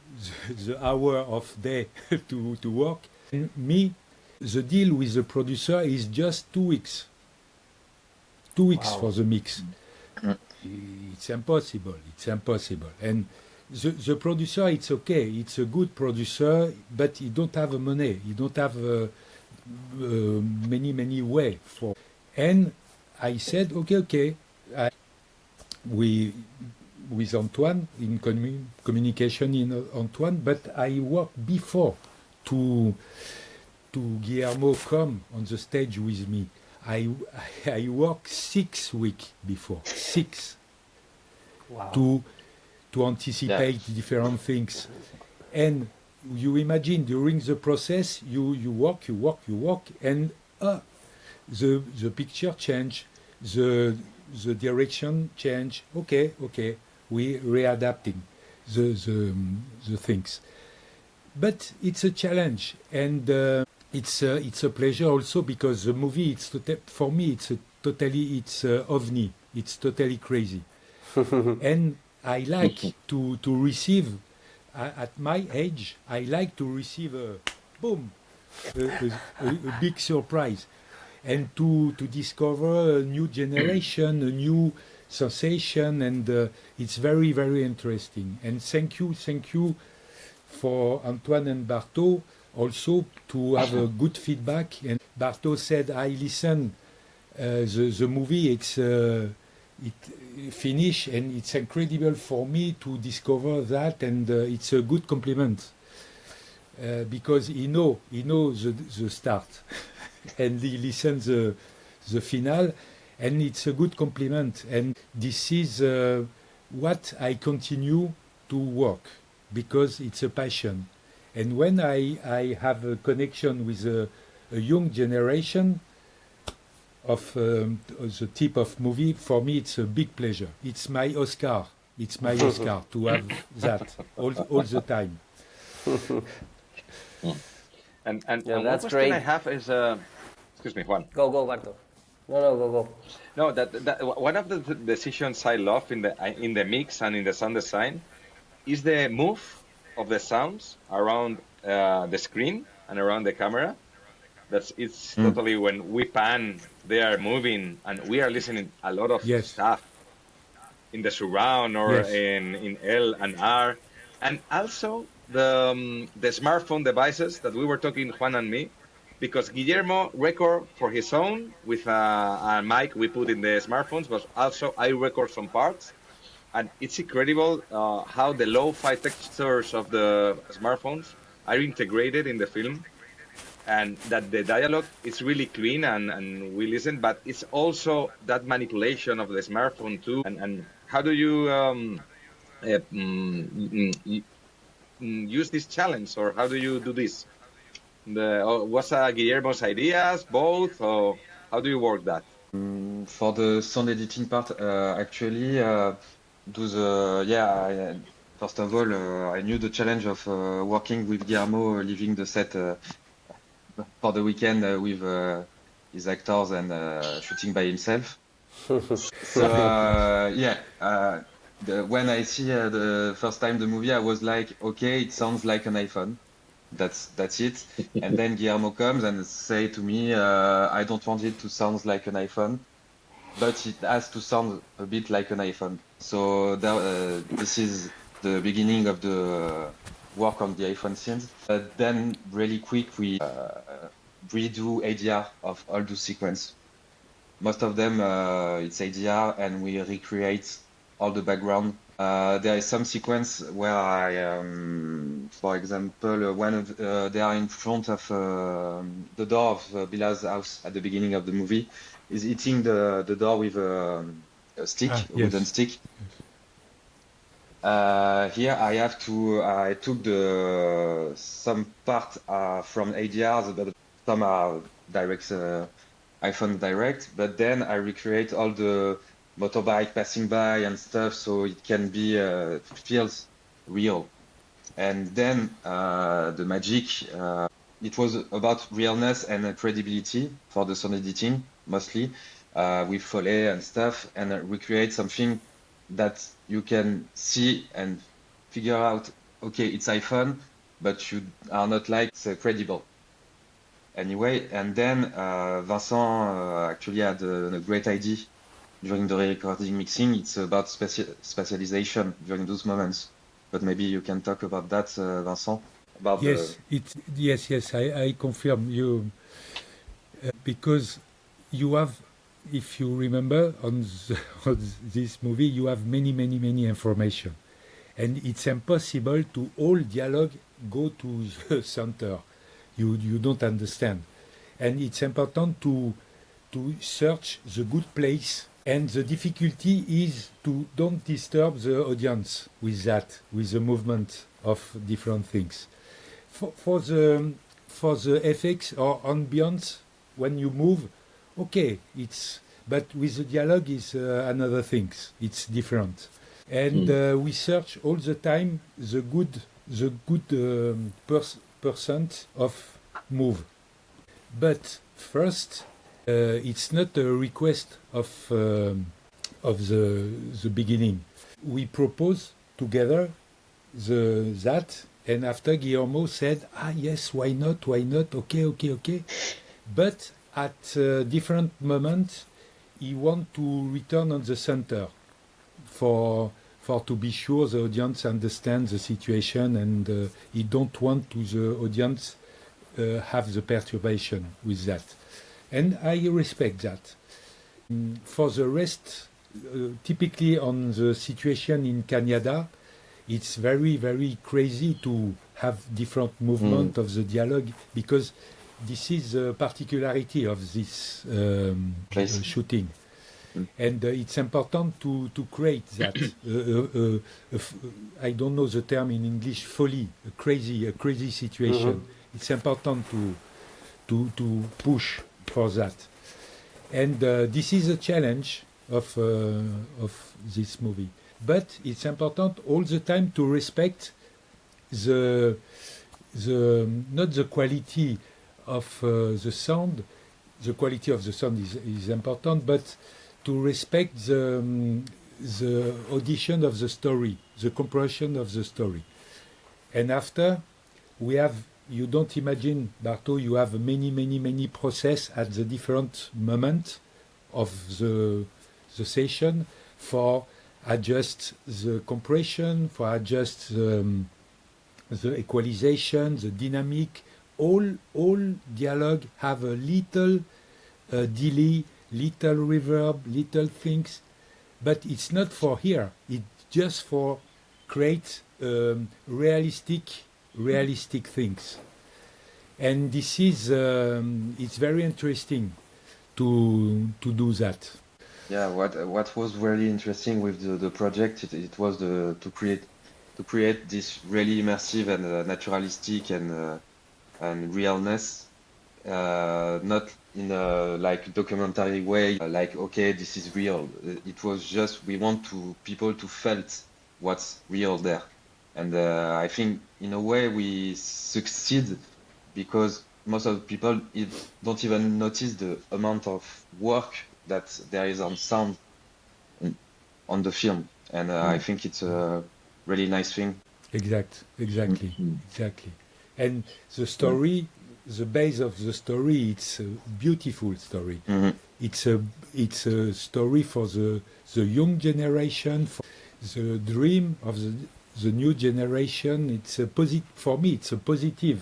hour of day to work. And me, the deal with the producer is just 2 weeks. 2 weeks for the mix. It's impossible. It's impossible. And the producer, it's okay. It's a good producer, but he don't have money. He don't have many way for. And I said, okay. We with Antoine in communication in Antoine, but I worked before to Guillermo come on the stage with me. I worked 6 weeks before, 6, to anticipate different things. And you imagine during the process, you work, and the picture change, the direction change. Okay, we readapting the things. But it's a challenge, and it's a pleasure also, because the movie, for me, it's ovni. It's totally crazy. And I like to receive, at my age, I like to receive a big surprise, and to discover a new generation, a new sensation, and it's very, very interesting. And thank you for Antoine and Barto also to have a good feedback. And Barto said, I listen the movie, it finished, and it's incredible for me to discover that, and it's a good compliment, because he know the start and he listens the final, and it's a good compliment. And this is what I continue to work, because it's a passion. And when I have a connection with a young generation of the type of movie, for me it's a big pleasure. It's my Oscar. It's my Oscar to have that all the time. And Yeah, one that's question great. I have is, excuse me, Juan. Go, Barto. No, go. No, that one of the decisions I love in the mix and in the sound design is the move of the sounds around the screen and around the camera. It's totally, when we pan, they are moving, and we are listening a lot of stuff in the surround or in L and R, and also the smartphone devices that we were talking, Juan and me, because Guillermo record for his own with a mic we put in the smartphones, but also I record some parts. And it's incredible how the lo-fi textures of the smartphones are integrated in the film, and that the dialogue is really clean and we listen, but it's also that manipulation of the smartphone too. And how do you use this challenge, or how do you do this? Was Guillermo's ideas, both, or how do you work that? For the sound editing part, actually, first of all, I knew the challenge of working with Guillermo, leaving the set for the weekend with his actors and shooting by himself. So when I see the first time the movie, I was like, okay, it sounds like an iPhone. That's it. And then Guillermo comes and say to me, I don't want it to sound like an iPhone, but it has to sound a bit like an iPhone. So this is the beginning of the work on the iPhone scenes. Then really quick, we redo ADR of all the sequence. Most of them, it's ADR, and we recreate all the background. There is some sequence where I, for example, when they are in front of the door of Bila's house at the beginning of the movie, is hitting the door with a stick, a wooden stick. Here I took some part from ADR, but some are direct, iPhone direct, but then I recreate all the motorbike passing by and stuff, so it can be feels real. And then the magic, it was about realness and credibility for the sound editing mostly, with Foley and stuff, and recreate something that you can see and figure out, okay, it's iPhone, but you are not like it's credible. Anyway, and then Vincent actually had a great idea during the recording mixing. It's about specialization during those moments. But maybe you can talk about that, Vincent. About yes, I confirm you because you have, if you remember on this movie, you have many information, and it's impossible to all dialogue go to the center. You don't understand, and it's important to search the good place. And the difficulty is to don't disturb the audience with that, with the movement of different things. For the effects or ambience, when you move, okay, but with the dialogue is another things. It's different, and we search all the time the good percent of move. But first. It's not a request of the beginning. We propose together that, and after Guillermo said, yes, why not, okay. But at different moments, he want to return on the center for to be sure the audience understands the situation, and he don't want to the audience have the perturbation with that. And I respect that. For the rest, typically on the situation in Canada, it's very, very crazy to have different movement of the dialogue, because this is the particularity of this shooting. And it's important to create that. I don't know the term in English, folly, a crazy situation. It's important to push for that, and this is a challenge of this movie. But it's important all the time to respect the not the quality of the sound. The quality of the sound is important, but to respect the audition of the story, the compression of the story. And after we have. You don't imagine, Barto, you have many process at the different moment of the session for adjust the compression, for adjust the equalization, the dynamic. All dialogue have a little delay, little reverb, little things, but it's not for here. It's just for create realistic things, and this is it's very interesting to do that. Yeah, what was really interesting with the project, it was to create this really immersive and naturalistic and realness, not in a like documentary way, like okay, this is real. It was just we want people to felt what's real there. And I think in a way we succeed, because most of the people don't even notice the amount of work that there is on sound on the film. And I think it's a really nice thing. Exactly. And the story, the base of the story, it's a beautiful story. It's a story for the young generation, for the dream of the new generation. It's for me, it's a positive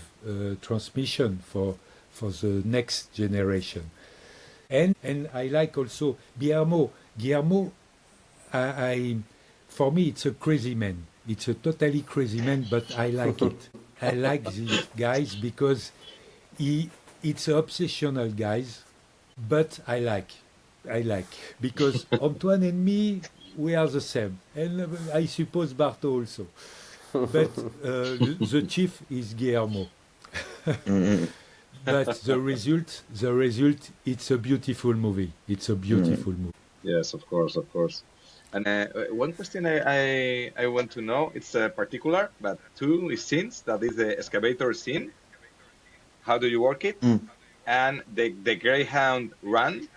transmission for the next generation. And I like also Guillermo. For me, it's a crazy man. It's a totally crazy man, but I like it. I like these guys because it's obsessional guys, but I like because Antoine and me, we are the same, and I suppose Barto also. But the chief is Guillermo. But the result, it's a beautiful movie. It's a beautiful movie. Yes, of course, of course. And one question I want to know, it's particular, but two scenes, that is the excavator scene. How do you work it? Mm. And the Greyhound run,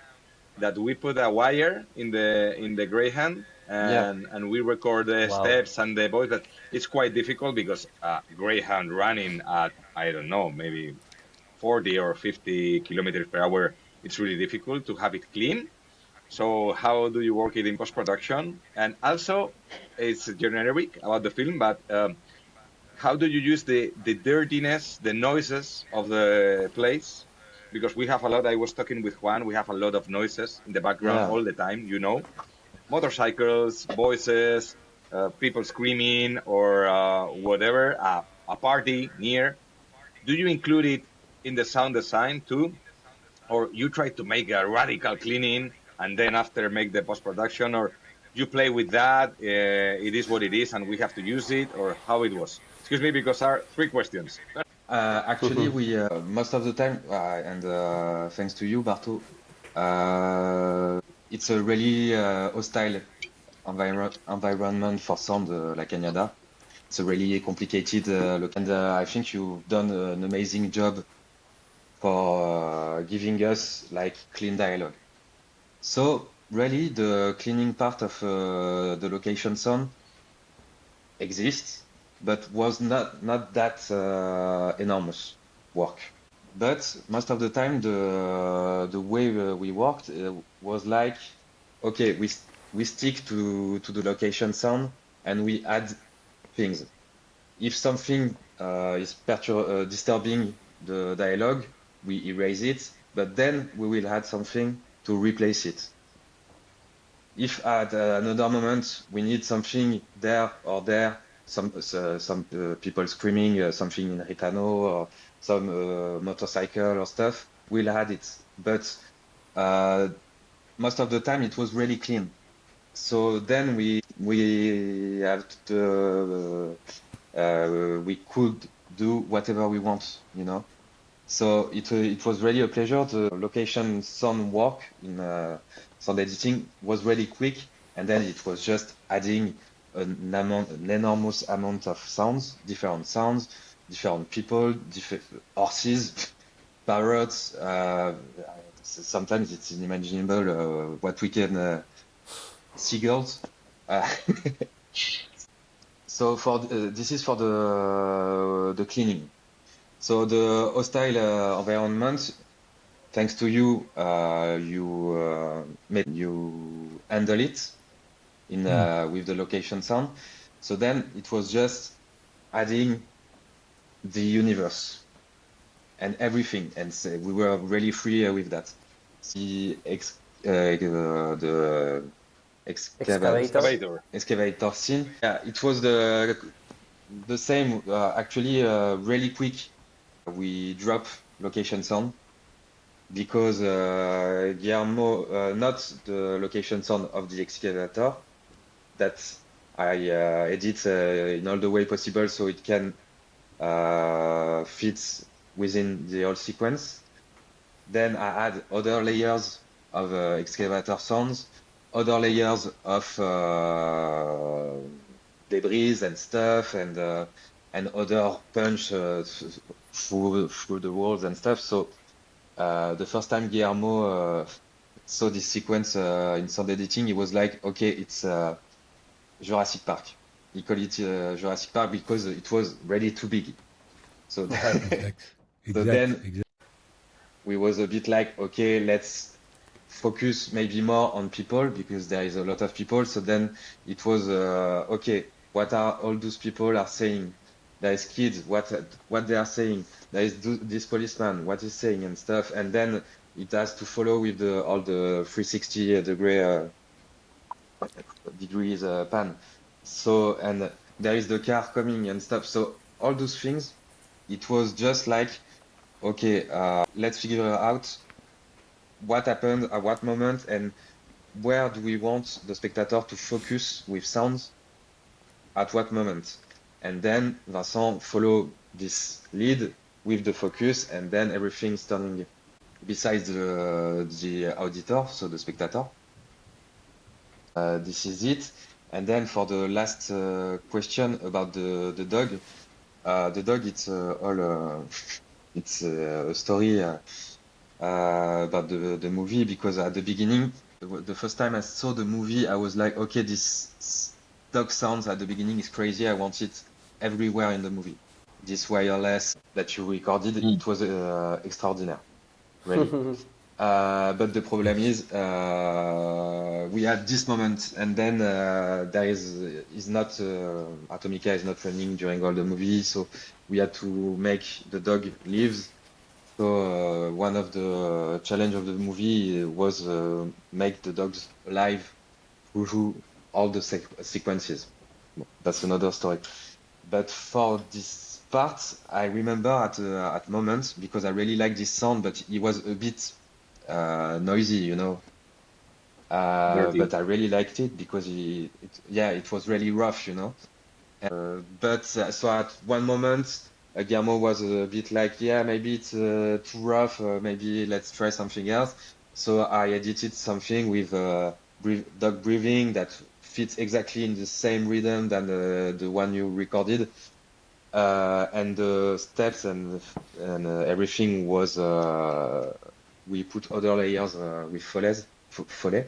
that we put a wire in the Greyhound, Yeah, and we record the Wow. steps and the voice, but it's quite difficult because Greyhound running at, I don't know, maybe 40 or 50 kilometers per hour, it's really difficult to have it clean. So how do you work it in post-production? And also, it's generic about the film, but how do you use the dirtiness, the noises of the place? Because we have a lot, I was talking with Juan, we have a lot of noises in the background yeah. all the time, you know, motorcycles, voices, people screaming or whatever, a party near. Do you include it in the sound design too? Or you try to make a radical cleaning and then after make the post production, or you play with that, it is what it is and we have to use it, or how it was? Excuse me, because are three questions. Actually, we most of the time, and thanks to you, Barto, it's a really hostile environment for sound, like Canada. It's a really complicated look, and I think you've done an amazing job for giving us like clean dialogue. So really, the cleaning part of the location sound exists, but was not that enormous work. But most of the time, the way we worked was like, okay, we stick to the location sound and we add things. If something is disturbing the dialogue, we erase it, but then we will add something to replace it. If at another moment we need something there or there, some people screaming something in Ritano or some motorcycle or stuff, we'll add it. But most of the time it was really clean. So then we have to we could do whatever we want, you know. So it was really a pleasure. The location sound work in sound editing was really quick, and then it was just adding an enormous amount of sounds, different people, different horses, parrots. Sometimes it's unimaginable what we can seagulls. So for this is for the cleaning. So the hostile environment, thanks to you, you handle it in with the location sound. So then it was just adding the universe and everything, and so we were really free with that. The Excavator. excavator scene. Yeah, it was the same. Actually, really quick. We drop location sound because Guillermo, not the location sound of the excavator, that I edit in all the way possible so it can fit within the whole sequence. Then I add other layers of excavator sounds, other layers of debris and stuff, and other punch through the walls and stuff. So the first time Guillermo saw this sequence in sound editing, he was like, okay, it's Jurassic Park. He called it Jurassic Park because it was really too big. So, so then we was a bit like, okay, let's focus maybe more on people because there is a lot of people. So then it was okay, what are all those people are saying? There is kids, what they are saying. There is this policeman, what he's saying and stuff. And then it has to follow with all the 360 degrees pan. So, and there is the car coming and stuff. So all those things, it was just like, okay, let's figure out what happened at what moment and where do we want the spectator to focus with sounds at what moment. And then Vincent follow this lead with the focus, and then everything's turning besides the auditor, so the spectator. This is it. And then for the last question about the dog, it's all it's a story about the movie, because at the beginning, the first time I saw the movie, I was like, okay, this dog sounds at the beginning is crazy. I want it everywhere in the movie. This wireless that you recorded, it was extraordinary, really. But the problem is we had this moment, and then there is not Atomica is not running during all the movie, so we had to make the dog live. So one of the challenge of the movie was make the dogs alive through all the sequences. That's another story. But for this part, I remember at moments, because I really like this sound, but it was a bit noisy, you know. But I really liked it because it was really rough, you know. But so at one moment, Guillermo was a bit like, yeah, maybe it's too rough, maybe let's try something else. So I edited something with dog breathing that fits exactly in the same rhythm than the one you recorded. And the steps and everything was, we put other layers with Foley.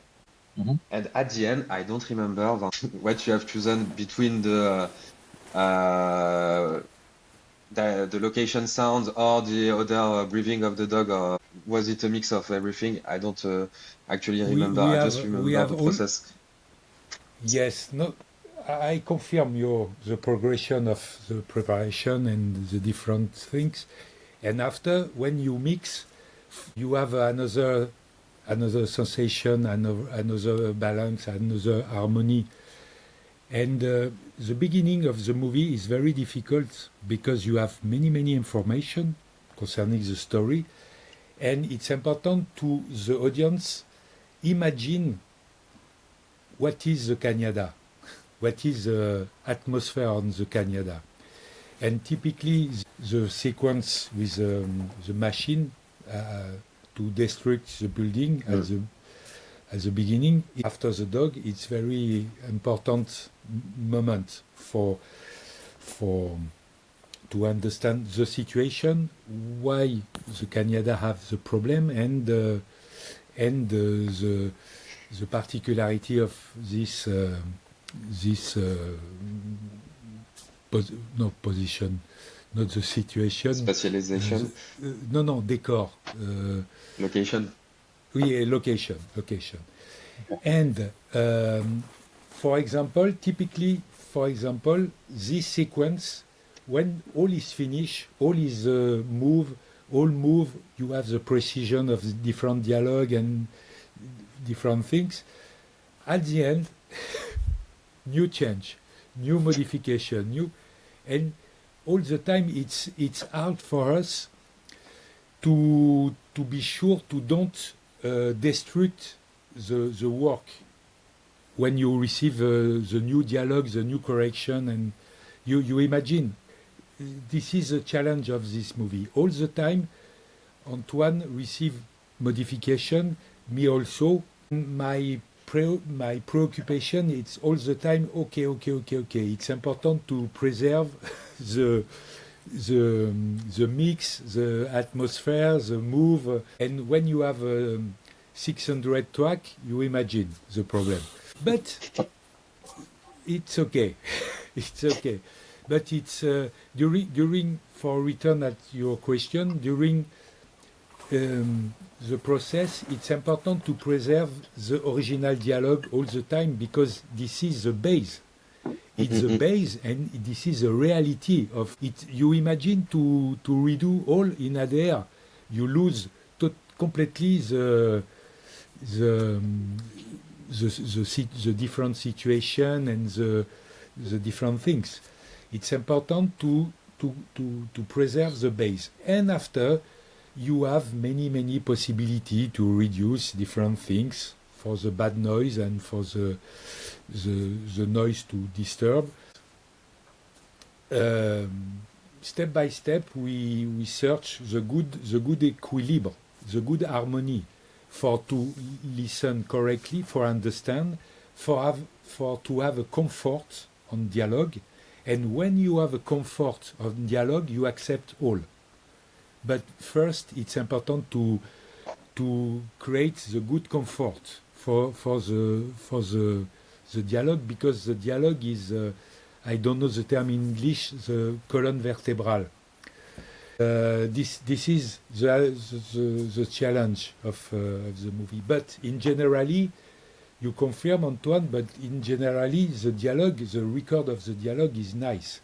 Mhm. And at the end, I don't remember what you have chosen between the location sounds or the other breathing of the dog, or was it a mix of everything? I don't actually remember. I just remember the process. Yes, no, I confirm the progression of the preparation and the different things. And after, when you mix, you have another sensation, another balance, another harmony. And the beginning of the movie is very difficult because you have many information concerning the story, and it's important to the audience imagine what is the Canada, what is the atmosphere on the Canada. And typically the sequence with the machine to destroy the building at the beginning, after the dog, it's very important moment for to understand the situation, why the Canada have the problem, and the particularity of this position, not the situation. Specialization. No, décor. Location. Oui, location. Okay. And for example, typically, this sequence, when all is finished, all is move, you have the precision of the different dialogue and different things. At the end, new change, new modification, and all the time it's hard for us to be sure to don't destruct the work when you receive the new dialogue, the new correction, and you imagine. This is a challenge of this movie. All the time, Antoine receive modification, me also. My preoccupation, it's all the time, okay. It's important to preserve the mix, the atmosphere, the move. And when you have a 600 track, you imagine the problem. But it's okay. It's okay. But it's during for return at your question, during the process, it's important to preserve the original dialogue all the time, because this is the base. It's the base, and this is the reality of it. You imagine to redo all in ADR, you lose completely the different situation and the different things. It's important to preserve the base, and after you have many possibility to reduce different things for the bad noise and for the noise to disturb. Step by step, we search the good equilibrium, the good harmony, for to listen correctly, for understand, to have a comfort on dialogue, and when you have a comfort on dialogue, you accept all. But first, it's important to create the good comfort for the dialogue, because the dialogue is I don't know the term in English, the colonne vertébrale. This is the challenge of the movie. But in generally, you confirm, Antoine, but in generally, the dialogue, the record of the dialogue is nice.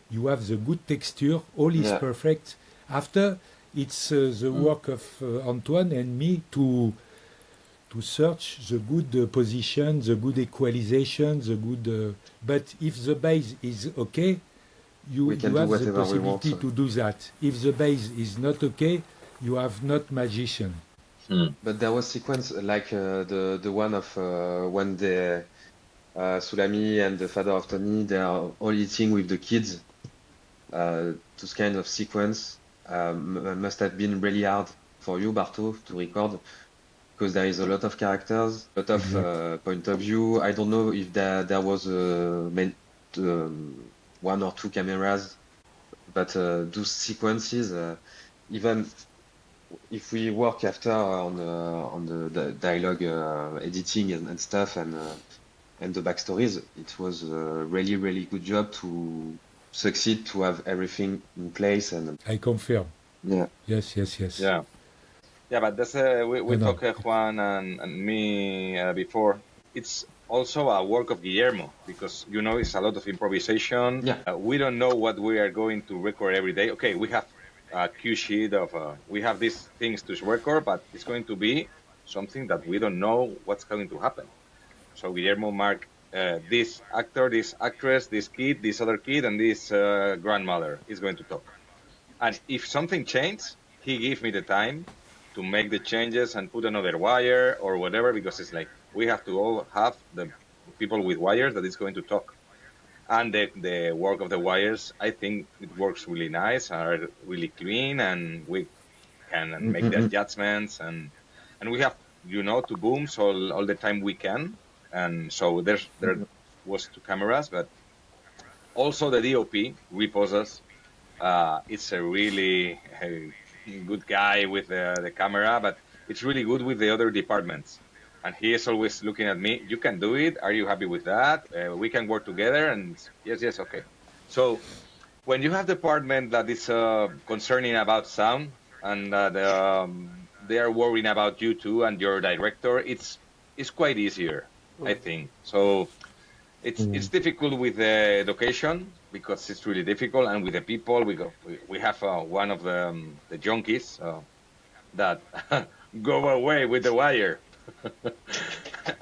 You have the good texture, all is perfect. After, it's the work of Antoine and me to search the good position, the good equalization, the good... but if the bass is okay, you have the possibility to do that. If the bass is not okay, you have not magician. But there was sequence like the one of when the Sulami and the father of Tony, they are all eating with the kids. This kind of sequence must have been really hard for you, Barto, to record, because there is a lot of characters, a lot of point of view. I don't know if there was one or two cameras, but those sequences, even if we work after on the dialogue editing and stuff and the backstories, it was a really good job to succeed to have everything in place. And I confirm. Yeah. Yes. Yeah, but that's we talked Juan and me before. It's also a work of Guillermo, because it's a lot of improvisation. Yeah. We don't know what we are going to record every day. Okay, we have a cue sheet of we have these things to record, but it's going to be something that we don't know what's going to happen. So Guillermo marked this actor, this actress, this kid, this other kid, and this grandmother is going to talk. And if something changes, he gave me the time to make the changes and put another wire or whatever, because it's like we have to all have the people with wires that is going to talk. And the work of the wires, I think it works really nice, are really clean, and we can make the adjustments, and we have two booms all the time we can, and so there was two cameras, but also the DOP reposes. It's a really good guy with the camera, but it's really good with the other departments. And he is always looking at me. You can do it. Are you happy with that? We can work together. And yes, okay. So when you have department that is concerning about sound, and they are worrying about you too and your director, it's quite easier, I think. So it's difficult with the location, because it's really difficult, and with the people we have one of the junkies that go away with the wire.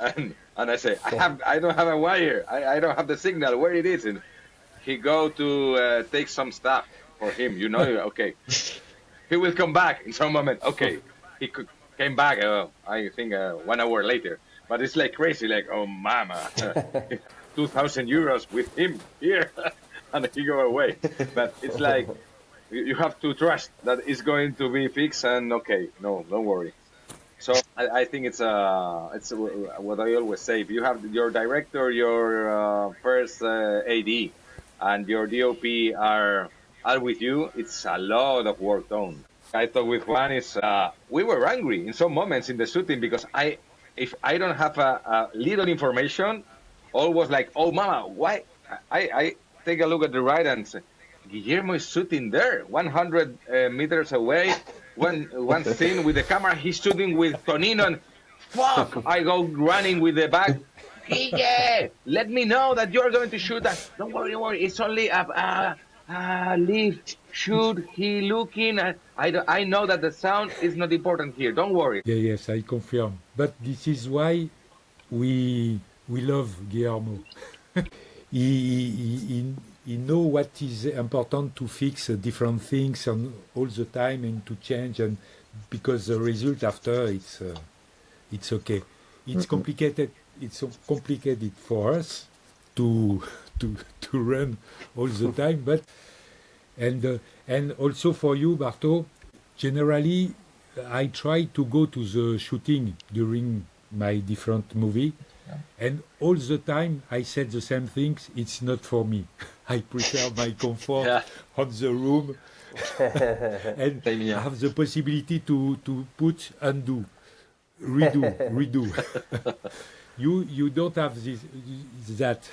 and I say, I don't have a wire. I don't have the signal. Where it is? And he go to take some stuff for him. Okay. He will come back in some moment. Okay. He came back. I think 1 hour later. But it's like crazy. Like, oh mama, 2,000 euros with him here, and he go away. But it's like you have to trust that it's going to be fixed. And okay, no, don't worry. So I think it's what I always say. If you have your director, your first AD, and your DOP are with you, it's a lot of work done. I thought with Juan we were angry in some moments in the shooting, because if I don't have a little information, all was like, oh mama, why? I take a look at the right and say, Guillermo is shooting there, 100 meters away. One scene with the camera, he's shooting with Tonino, and fuck, I go running with the bag. Guille, let me know that you're going to shoot that. Don't worry, it's only a leave, shoot, he looking. I know that the sound is not important here, don't worry. Yes, I confirm. But this is why we love Guillermo. He know what is important to fix different things and all the time, and to change, and because the result after it's okay. It's complicated. It's so complicated for us to run all the time, but and also for you, Barto. Generally, I try to go to the shooting during my different movie, And all the time I said the same things, it's not for me. I prefer my comfort on the room and have the possibility to put undo, redo. You don't have that.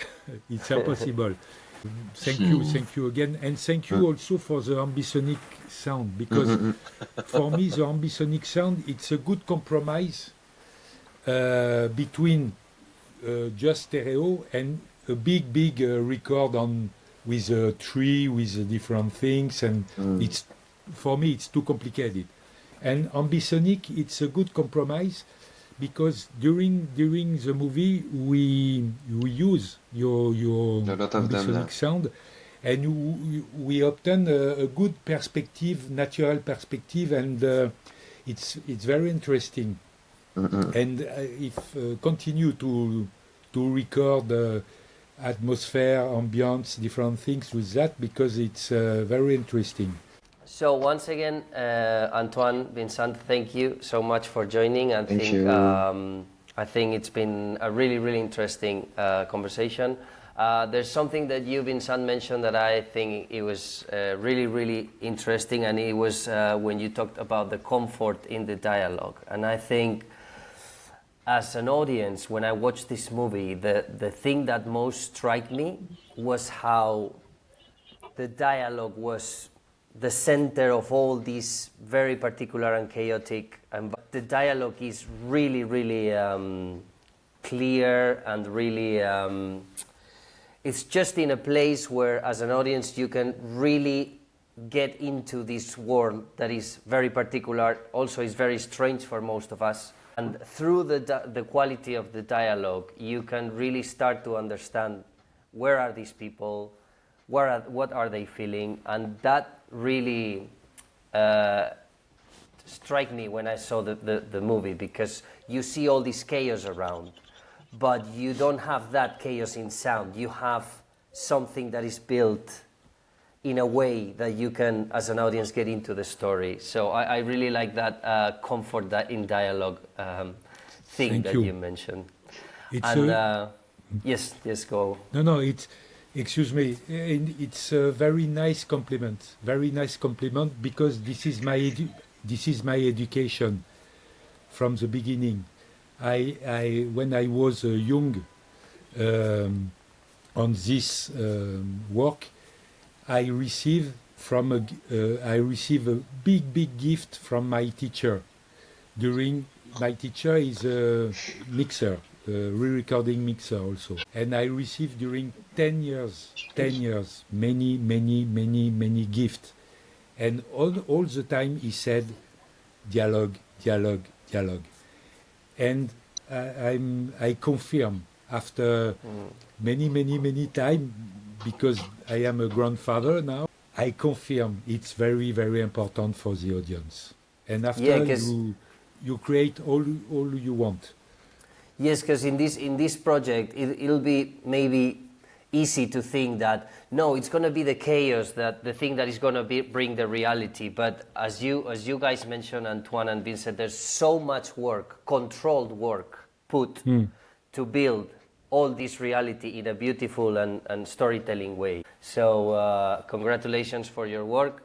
It's impossible. Thank you again, and thank you also for the ambisonic sound, because for me the ambisonic sound, it's a good compromise between just stereo and a big record on with a tree with different things, and it's, for me it's too complicated. And ambisonic, it's a good compromise, because during the movie we use your ambisonic sound, and we obtain a good perspective, natural perspective, and it's very interesting. And if continue to record atmosphere, ambience, different things with that, because it's very interesting. So once again, Antoine, Vincent, thank you so much for joining. I think it's been a really interesting conversation. There's something that you, Vincent, mentioned that I think it was really interesting, and it was when you talked about the comfort in the dialogue. And I think, as an audience, when I watched this movie, the thing that most struck me was how the dialogue was the center of all these very particular and chaotic, and the dialogue is really clear, and really it's just in a place where, as an audience, you can really get into this world that is very particular, also is very strange for most of us. And through the quality of the dialogue, you can really start to understand where are these people, what are they feeling, and that really struck me when I saw the movie, because you see all this chaos around, but you don't have that chaos in sound. You have something that is built in a way that you can, as an audience, get into the story. So I really like that comfort that in dialogue thing that you mentioned. Yes, go. No, it's, excuse me, it's a very nice compliment, because this is my education from the beginning. I when I was young on this work, I received a big gift from my teacher. My teacher is a mixer, re-recording mixer also, and I received during 10 years many gifts, and all the time he said dialogue, and I confirm after many time, because I am a grandfather now, I confirm it's very important for the audience, and after you create all you want. Yes, because in this project, it'll be maybe easy to think that, no, it's going to be the chaos, that the thing that is going to bring the reality. But as you guys mentioned, Antoine and Vincent, there's so much work, controlled work, put to build all this reality in a beautiful and storytelling way. So congratulations for your work.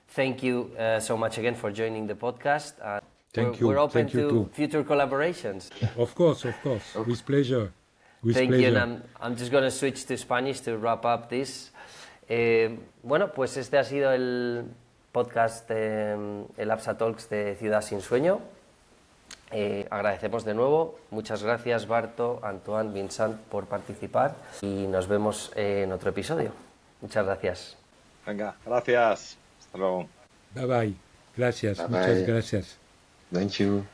Thank you so much again for joining the podcast. Thank you. We're open Thank you to too. future collaborations. Of course, with pleasure. Thank you, and I'm just going to switch to Spanish to wrap up this. Bueno, pues este ha sido el podcast, el APSA Talks de Ciudad sin Sueño. Agradecemos de nuevo. Muchas gracias, Barto, Antoine, Vincent, por participar, y nos vemos en otro episodio. Muchas gracias. Venga, gracias. Hasta luego. Bye bye. Gracias. Bye Muchas bye. gracias. Thank you.